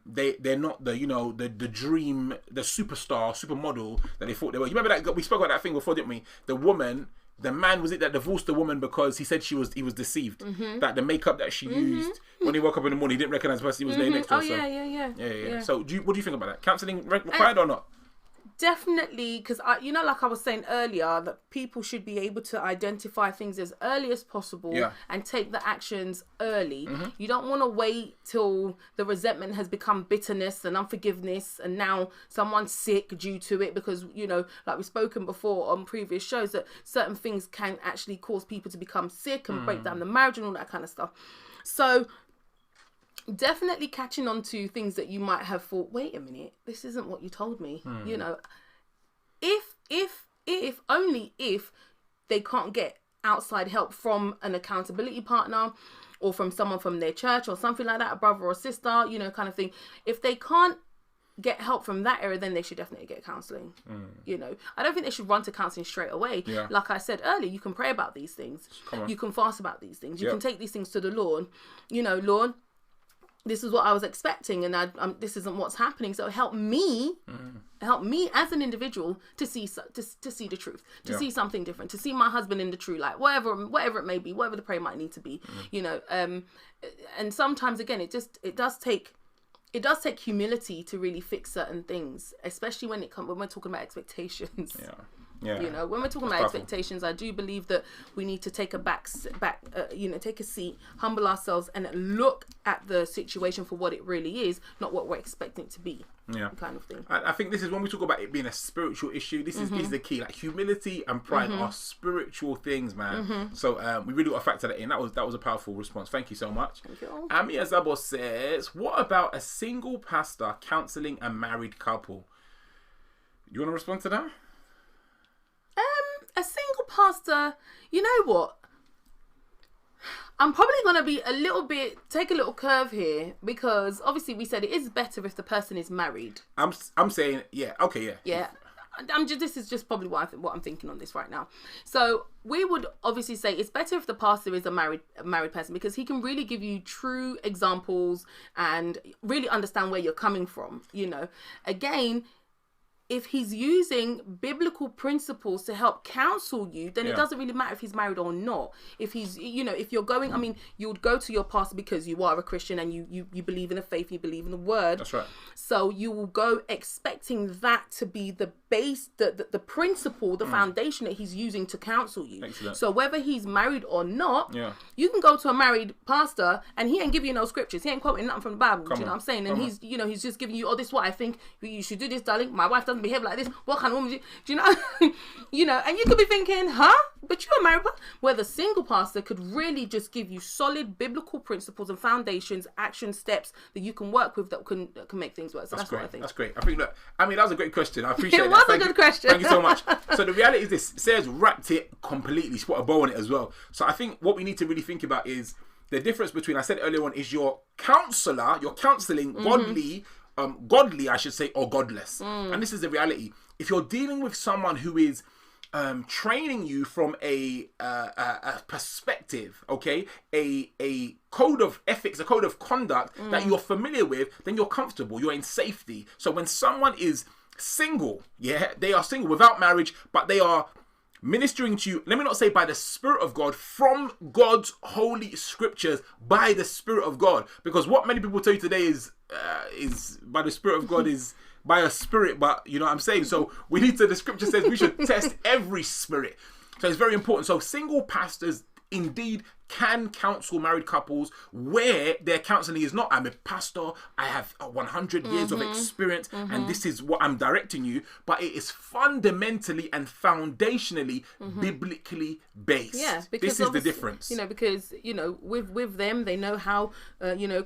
they're not the dream, the supermodel that they thought they were. You remember that we spoke about that thing before, didn't we? The man was it that divorced the woman because he said he was deceived, that the makeup that she used when he woke up in the morning, he didn't recognize the person he was laying next to. Yeah. So what do you think about that? Counselling required or not? Definitely, because like I was saying earlier, that people should be able to identify things as early as possible and take the actions early. You don't want to wait till the resentment has become bitterness and unforgiveness, and now someone's sick due to it, because like we've spoken before on previous shows, that certain things can actually cause people to become sick and break down the marriage and all that kind of stuff. So definitely catching on to things that you might have thought, wait a minute, this isn't what you told me. If only if they can't get outside help from an accountability partner or from someone from their church or something like that, a brother or sister, kind of thing. If they can't get help from that area, then they should definitely get counselling. I don't think they should run to counselling straight away. Like I said earlier, you can pray about these things. You can fast about these things. You can take these things to the Lord. Lord, this is what I was expecting, and this isn't what's happening. So help me as an individual to see the truth, to see something different, to see my husband in the true light, whatever it may be, whatever the prayer might need to be. And sometimes again, it does take humility to really fix certain things, especially when we're talking about expectations. When we're talking about expectations, I do believe that we need to take take a seat, humble ourselves, and look at the situation for what it really is, not what we're expecting it to be. Kind of thing. I think this is when we talk about it being a spiritual issue. This is the key. Like, humility and pride are spiritual things, man. So we really got to factor that in. That was a powerful response. Thank you so much. Thank you. Ami Azabo says, "What about a single pastor counselling a married couple?" You want to respond to that? A single pastor, you know what? I'm probably going to take a little curve here, because obviously we said it is better if the person is married. I'm saying, okay. This is just probably what I'm thinking on this right now. So we would obviously say it's better if the pastor is a married person, because he can really give you true examples and really understand where you're coming from. Again, if he's using biblical principles to help counsel you, then it doesn't really matter if he's married or not. If he's, if you're going, you would go to your pastor because you are a Christian and you believe in the faith, you believe in the word. That's right. So you will go expecting that to be the base, the principle, the foundation that he's using to counsel you. Excellent. So whether he's married or not, you can go to a married pastor and he ain't giving you no scriptures. He ain't quoting nothing from the Bible. You know what I'm saying? And he's just giving you, this is what I think you should do this, darling. My wife doesn't behave like this. What kind of woman do you know? And you could be thinking, but you're a married pastor. Where the single pastor could really just give you solid biblical principles and foundations, action steps that you can work with that can make things work. So that's what I think. That's great. I think that was a great question. I appreciate it. It was a good question. Thank you so much. So the reality is this: Sarah's wrapped it completely. She put a bow on it as well. So I think what we need to really think about is the difference between, I said earlier on, is your counselor, your counselling, godly, I should say, or godless. And this is the reality. If you're dealing with someone who is training you from a perspective, okay, a code of ethics, a code of conduct that you're familiar with, then you're comfortable, you're in safety. So when someone is single, they are single without marriage, but they are ministering to you, let me not say by the Spirit of God, from God's holy scriptures, by the Spirit of God. Because what many people tell you today is by the Spirit of God is by a spirit, but you know what I'm saying? So we need to, the scripture says we should test every spirit. So it's very important. So single pastors, indeed can counsel married couples where their counselling is not, I'm a pastor, I have 100 years of experience, and this is what I'm directing you, but it is fundamentally and foundationally biblically based. Yeah, this is the difference. Because, with them, they know how,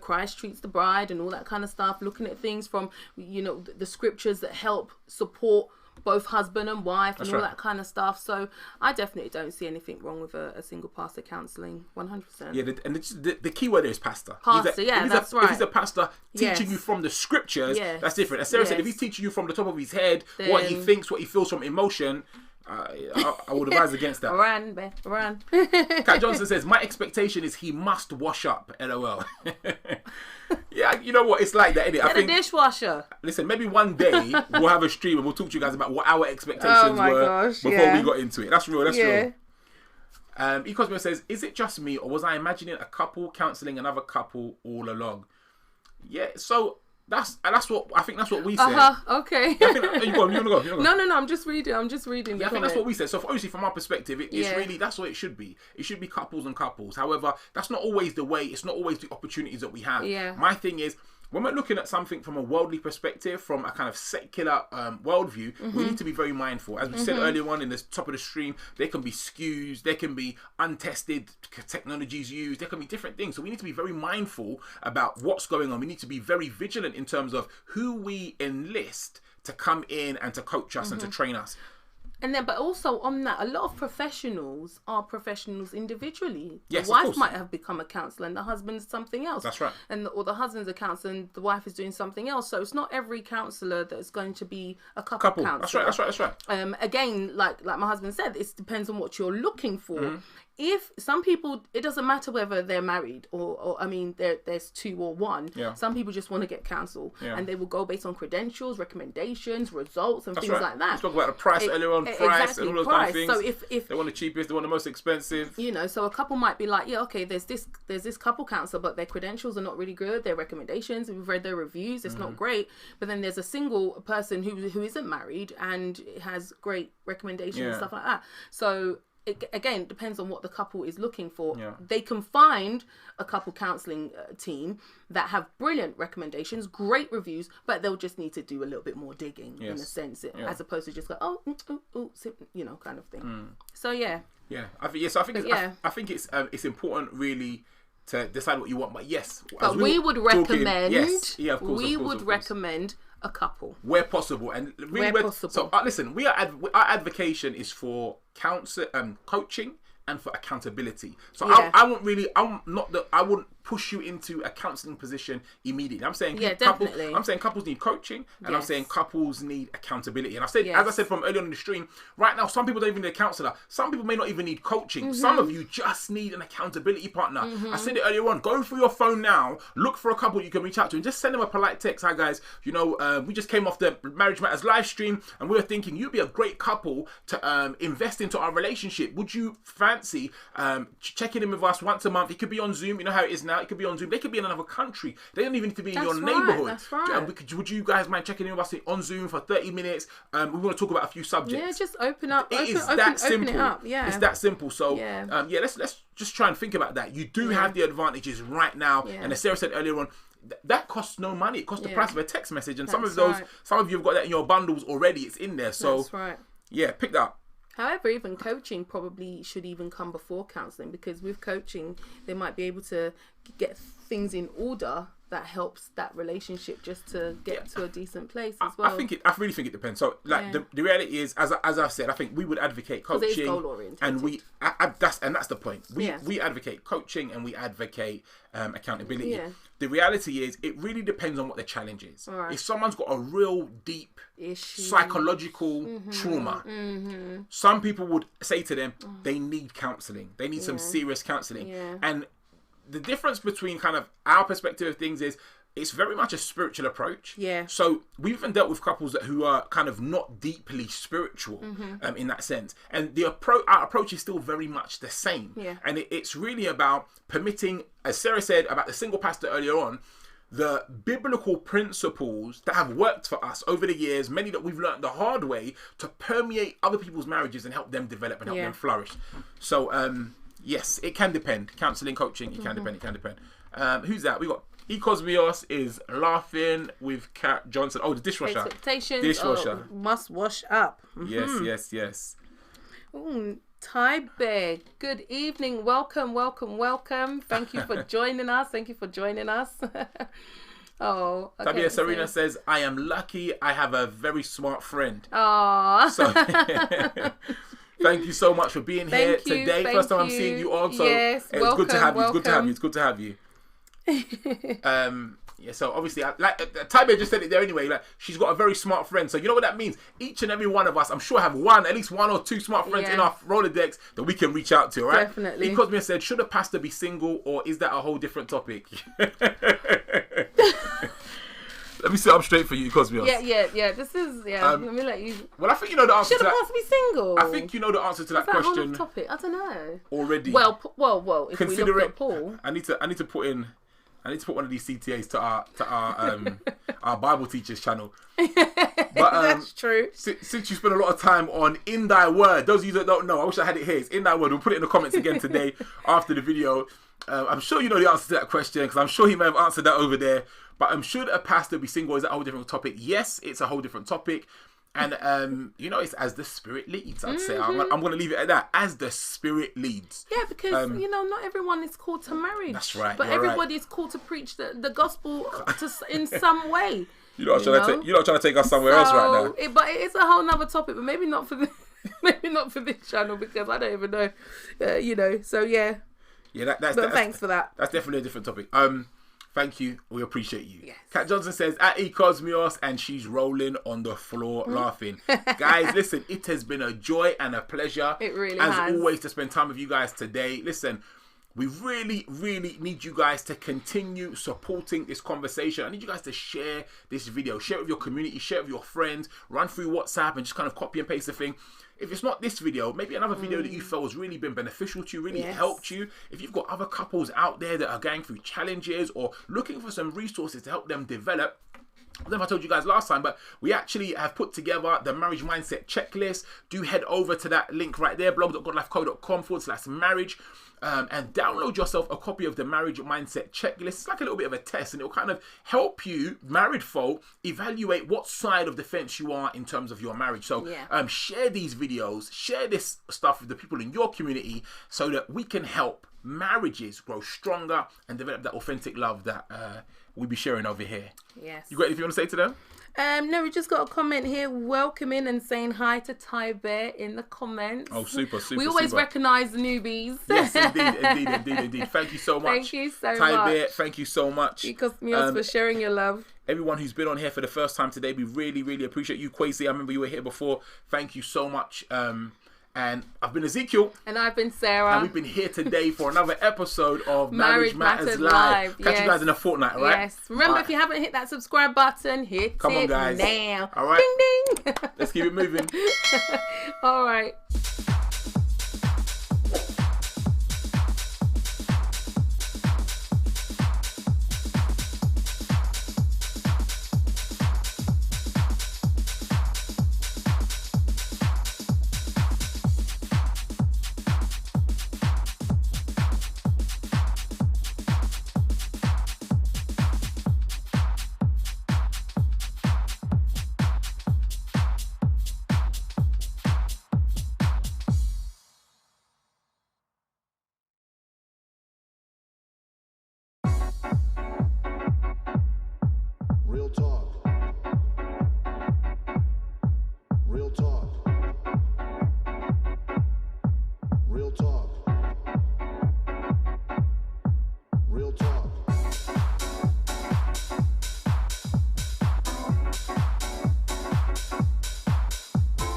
Christ treats the bride and all that kind of stuff, looking at things from, the scriptures that help support both husband and wife and all that kind of stuff. So I definitely don't see anything wrong with a single pastor counselling, 100%. Yeah, and the key word there is pastor. Pastor, that's right. If he's a pastor teaching you from the scriptures, that's different. As Sarah said, if he's teaching you from the top of his head, then what he thinks, what he feels from emotion, I would advise against that. Run. Kat Johnson says, my expectation is he must wash up, LOL. Yeah, you know what? It's like that, innit? Get a dishwasher. Listen, maybe one day we'll have a stream and we'll talk to you guys about what our expectations were before we got into it. That's real, real. Ecosmo says, is it just me or was I imagining a couple counselling another couple all along? Yeah, so that's what I think. That's what we said. Okay. You wanna go? No. I'm just reading. Yeah, I think that's what we said. So obviously, from our perspective, it's really that's what it should be. It should be couples and couples. However, that's not always the way. It's not always the opportunities that we have. Yeah. My thing is, when we're looking at something from a worldly perspective, from a kind of secular worldview, we need to be very mindful. As we said earlier on in the top of the stream, there can be skews, there can be untested technologies used, there can be different things. So we need to be very mindful about what's going on. We need to be very vigilant in terms of who we enlist to come in and to coach us and to train us. And then, but also on that, a lot of professionals are professionals individually. Yes, the wife might have become a counsellor and the husband's something else. That's right. Or the husband's a counsellor and the wife is doing something else. So it's not every counsellor that's going to be a couple counsellor. That's right. Again, like my husband said, it depends on what you're looking for. If some people, it doesn't matter whether they're married or I mean, there's two or one. Yeah. Some people just want to get counsel and they will go based on credentials, recommendations, results, and things like that. Let's talk about the price earlier on, price and all those kind of things. So if they want the cheapest, they want the most expensive. So a couple might be like, there's this couple counsellor, but their credentials are not really good. Their recommendations, we've read their reviews, it's not great. But then there's a single person who isn't married and has great recommendations and stuff like that. So it depends on what the couple is looking for. They can find a couple counselling team that have brilliant recommendations, great reviews, but they'll just need to do a little bit more digging in a sense, as opposed to just go, kind of thing. So I think it's important really to decide what you want, but we would recommend we would recommend a couple where possible, and really where possible. So listen, our advocation is for coaching and for accountability. So I wouldn't push you into a counselling position immediately. I'm saying couples need coaching, and I'm saying couples need accountability. And I've said, as I said from earlier on in the stream, right now some people don't even need a counsellor. Some people may not even need coaching. Some of you just need an accountability partner. I said it earlier on. Go through your phone now, look for a couple you can reach out to, and just send them a polite text. Hi guys, we just came off the Marriage Matters live stream, and we were thinking you'd be a great couple to invest into our relationship. Would you fancy checking in with us once a month? It could be on Zoom. You know how it is now. It could be on Zoom. They could be in another country. They don't even need to be in your neighbourhood. That's right. Would you guys mind checking in with us on Zoom for 30 minutes? We want to talk about a few subjects. Yeah, just open up. It is that simple. Open it up. Yeah. It's that simple. So let's just try and think about that. You do have the advantages right now, and as Sarah said earlier on, that costs no money. It costs the price of a text message, and some of you have got that in your bundles already. It's in there. So that's right. Yeah, pick that up. However, even coaching probably should even come before counselling, because with coaching, they might be able to get things in order that helps that relationship just to get to a decent place as well. I really think it depends. So, the reality is, as I've said, I think we would advocate coaching, it's goal oriented, and that's the point. We advocate coaching and we advocate accountability. Yeah. The reality is, it really depends on what the challenge is. Right. If someone's got a real deep psychological trauma, some people would say to them, they need counselling. They need some serious counselling. Yeah. And the difference between kind of our perspective of things is it's very much a spiritual approach. Yeah. So we've even dealt with couples who are kind of not deeply spiritual in that sense. And our approach is still very much the same. Yeah. And it's really about permitting, as Sarah said about the single pastor earlier on, the biblical principles that have worked for us over the years, many that we've learned the hard way, to permeate other people's marriages and help them develop and help them flourish. So, Yes, it can depend. Counselling, coaching, it can depend. It can depend. Who's that? We got Cosmios is laughing with Kat Johnson. Oh, the dishwasher. Expectations. Dishwasher. Must wash up. Yes. Ooh, Thai Bear. Good evening. Welcome. Thank you for joining us. Oh, okay. Tabia Serena says, I am lucky I have a very smart friend. Aww. So, thank you so much for being here today. First time I'm seeing you on, so yes, it's welcome, good to have you. welcome. It's good to have you. Yeah, so obviously, Tybia just said it there anyway. Like, she's got a very smart friend. So you know what that means? Each and every one of us, I'm sure, have at least one or two smart friends in our Rolodex that we can reach out to. Right? Definitely. Cosmia said, should a pastor be single, or is that a whole different topic? Let me sit up straight for you, Cosmios. Yeah. This is let me let you. Well, I think you know the answer. Should a pastor be single? I think you know the answer to that question. Whole topic. I don't know. Already. Well. If consider we look it. at Paul, I need to put one of these CTAs to our our Bible teachers channel. But that's true. Since you spend a lot of time on In Thy Word, those of you that don't know, I wish I had it here. It's In Thy Word. We'll put it in the comments again today after the video. I'm sure you know the answer to that question because I'm sure he may have answered that over there. But should a pastor be single? Is that a whole different topic? Yes, it's a whole different topic. And, it's as the Spirit leads, I'd say. I'm going to leave it at that. As the Spirit leads. Yeah, because, not everyone is called to marriage. That's right. But everybody is called to preach the gospel in some way. You're not trying to take us somewhere else right now. But it is a whole nother topic, but maybe not for this channel because I don't even know, So, yeah. Yeah, thanks for that. That's definitely a different topic. Thank you. We appreciate you. Yes. Kat Johnson says, at Cosmios, and she's rolling on the floor laughing. Guys, listen, it has been a joy and a pleasure. It really has. As always, to spend time with you guys today. Listen, we really, really need you guys to continue supporting this conversation. I need you guys to share this video. Share it with your community. Share it with your friends. Run through WhatsApp and just kind of copy and paste the thing. If it's not this video, maybe another video that you felt has really been beneficial to you, really helped you. If you've got other couples out there that are going through challenges or looking for some resources to help them develop, I don't know if I told you guys last time, but we actually have put together the marriage mindset checklist. Do head over to that link right there, blog.godlifeco.com/marriage. And download yourself a copy of the marriage mindset checklist. It's like a little bit of a test, and it'll kind of help you, married folk, evaluate what side of the fence you are in terms of your marriage. So share these videos, share this stuff with the people in your community so that we can help marriages grow stronger and develop that authentic love that we'll be sharing over here. Yes. You got anything you want to say to them? No, we just got a comment here welcoming and saying hi to Thai Bear in the comments. Oh, super. We always recognise the newbies. Yes, indeed. Thank you so much. Thank you so much. Thai Bear, thank you so much. Because for sharing your love. Everyone who's been on here for the first time today, we really, really appreciate you. Kwesi, I remember you were here before. Thank you so much. And I've been Ezekiel. And I've been Sarah. And we've been here today for another episode of Marriage Matters Live. Catch you guys in a fortnight, all right? Yes. Remember, if you haven't hit that subscribe button, Come on, guys. now. All right. Ding, ding. Let's keep it moving. All right.